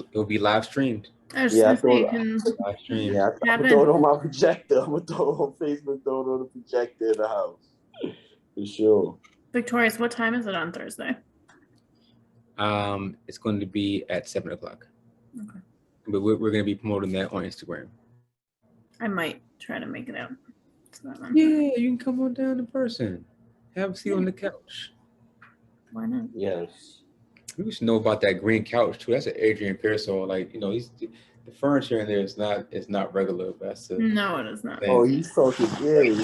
it'll be live streamed. I was just saying, you can live stream. Yeah, I'm gonna throw it on my projector. I'm gonna throw it on Facebook, throw it on the projector in the house. For sure. Victorious, what time is it on Thursday? It's going to be at 7:00. Okay. But we're going to be promoting that on Instagram. I might try to make it out. Yeah, you can come on down in person. Have a seat on the couch. Why not? Yes. We should know about that green couch too. That's an Adrian Pearsall. Like, the furniture in there is not regular. But No, it is not. thing. Oh, he's talking. Yeah. I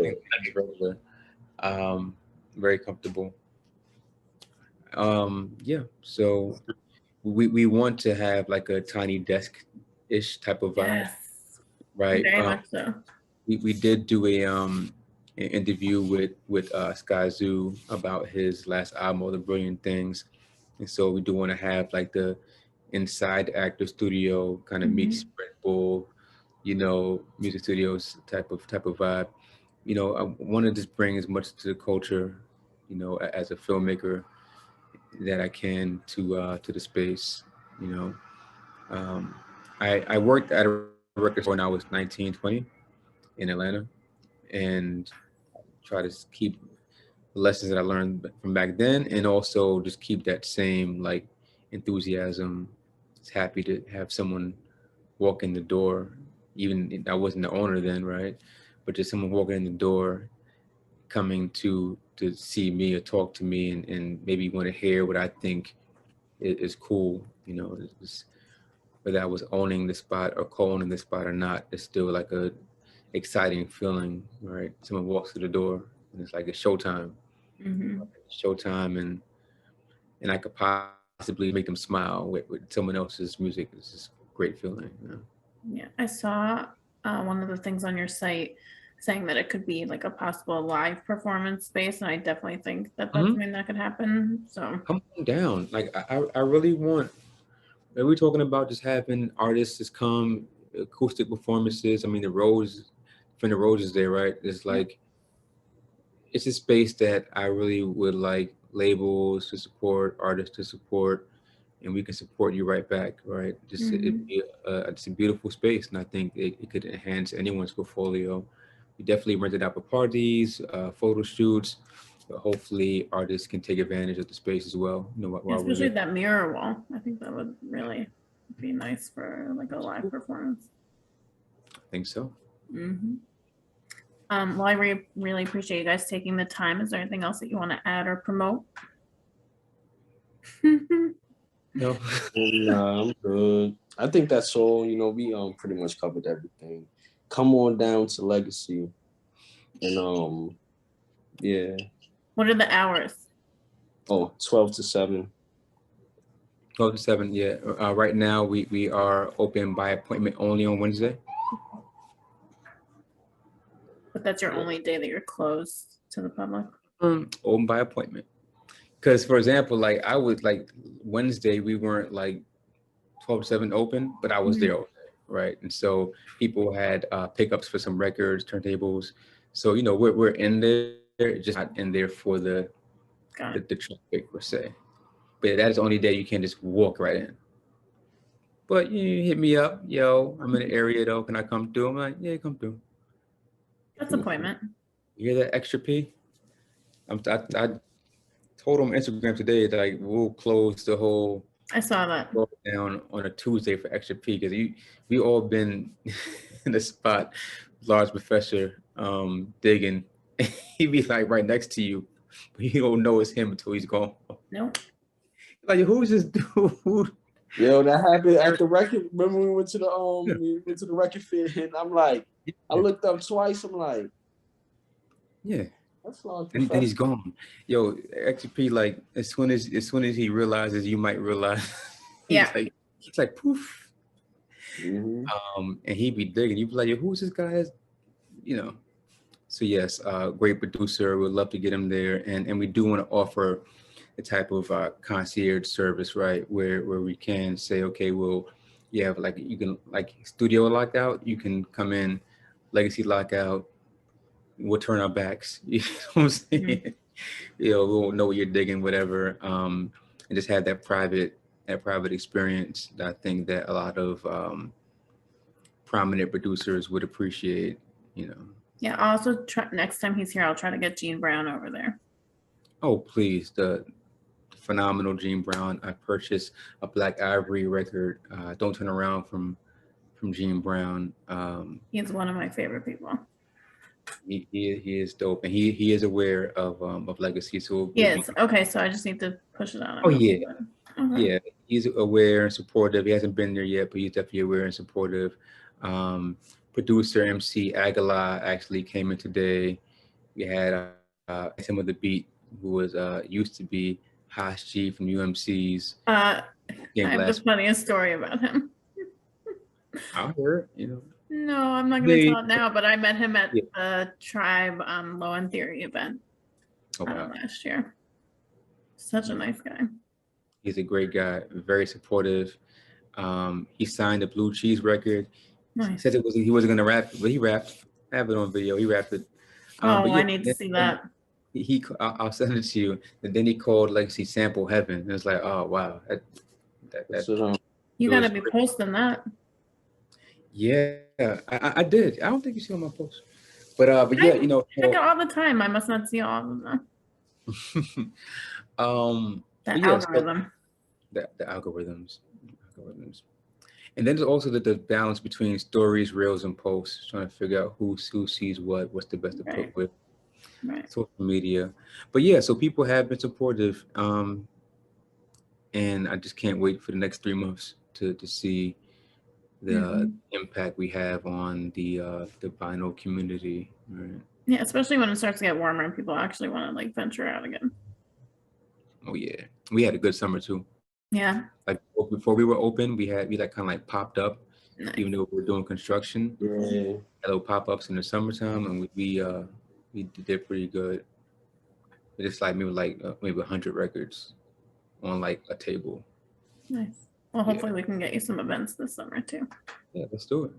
think it's regular. Very comfortable. Yeah. So we want to have like a tiny desk-ish type of vibe, Yes. right? Very much so. We did do an interview with Skyzoo about his last album, All the Brilliant Things, and so we do want to have like the inside actor studio kind of meets Sprint Bull, music studios type of vibe. I want to just bring as much to the culture, as a filmmaker that I can to the space. I worked at a record store when I was 19, 20 in Atlanta, and try to keep the lessons that I learned from back then, and also just keep that same like enthusiasm. It's happy to have someone walk in the door, even I wasn't the owner then, right? But just someone walking in the door, coming to see me or talk to me, and maybe want to hear what I think is cool. Whether I was owning the spot or co-owning the spot or not, it's still like a exciting feeling, right? Someone walks through the door and it's like it's showtime. Showtime, and I could possibly make them smile with someone else's music. It's just a great feeling. Yeah, I saw one of the things on your site saying that it could be like a possible live performance space, and I definitely think that that's Mhm. something that could happen. So Come on down. Like I really want. Are we talking about just having artists just come, acoustic performances? I mean, from the Rose is there, right? It's like it's a space that I really would like labels to support, artists to support, and we can support you right back, right? Just it'd be it's a beautiful space, and I think it could enhance anyone's portfolio. We definitely rent it out for parties, photo shoots, but hopefully artists can take advantage of the space as well. You know, while we're especially there. that mirror wall, I think that would really be nice for like a live performance. I think so. Well, I really appreciate you guys taking the time. Is there anything else that you want to add or promote? No. Nah, I'm good. I think that's all. You know, we pretty much covered everything. Come on down to Legacy, and yeah. What are the hours? Oh, 12 to 7. 12 to 7, yeah. Right now, we are open by appointment only on Wednesday. But that's your only day that you're closed to the public. Open by appointment. Because, for example, like I would like Wednesday, we weren't like 12 to 7 open, but I was there all day, right? And so people had pickups for some records, turntables. So, you know, we're in there, just not in there for the traffic per se. But that is the only day you can't just walk right in. But you hit me up, yo, I'm in the area though. Can I come through? I'm like, yeah, come through. That's appointment. You hear that extra P? I told him on Instagram today that like we'll close the whole I saw that down on a Tuesday for extra P because we all been in the spot, large professor digging. He be like right next to you, but you don't know it's him until he's gone. Nope. Like who's this dude? Yo, that happened at the record. Remember we went to the record fair, and I'm like, I looked up twice. I'm like, yeah. That's long. And then he's gone. Yo, XP, like as soon as he realizes you might realize, he's like poof. And he'd be digging. You'd be like, yo, who's this guy? You know. So yes, great producer. We'd love to get him there, and we do want to offer a type of concierge service, right? Where we can say, okay, well, you have like you can like studio lockout. You can come in, legacy lockout. We'll turn our backs. You know what I'm saying? You know, we won't know what you're digging, whatever. And just have that private experience that I think that a lot of prominent producers would appreciate, you know. Yeah, I'll also try next time he's here, I'll try to get Gene Brown over there. Oh, please, the phenomenal Gene Brown. I purchased a Black Ivory record, Don't Turn Around from Gene Brown. He's one of my favorite people. He is dope, and he is aware of Legacy. So yes, okay. So I just need to push it on. Oh yeah, yeah. He's aware and supportive. He hasn't been there yet, but he's definitely aware and supportive. Producer MC Aguilar actually came in today. We had some of the beat who was used to be Haas G from UMC's. I have the funniest story about him. I heard, you know. No, I'm not going to tell it now, but I met him at the Tribe Low End Theory event last year. Such a nice guy. He's a great guy, very supportive. He signed a Blue Cheese record. Nice. He said he wasn't going to rap, but he rapped. I have it on video. He rapped it. I need to see that. I'll send it to you. And then he called Legacy Sample Heaven. And it's like, oh wow, you got to be posting that. Yeah, I did. I don't think you see on my post, but yeah, you know, check it all the time. I must not see all of them. Algorithm. The algorithms, and then there's also the balance between stories, reels, and posts. Trying to figure out who sees what's the best to put with social media. But yeah, so people have been supportive, and I just can't wait for the next 3 months to see the impact we have on the vinyl community. Right? Yeah, especially when it starts to get warmer and people actually want to like venture out again. Oh yeah, we had a good summer too. Yeah. Like before we were open, we like kind of like popped up Nice. even though we're doing construction. Yeah. Little pop-ups in the summertime, and we did pretty good. But it's like maybe 100 records on like a table. Nice. Well, Yeah. hopefully we can get you some events this summer too. Yeah, let's do it.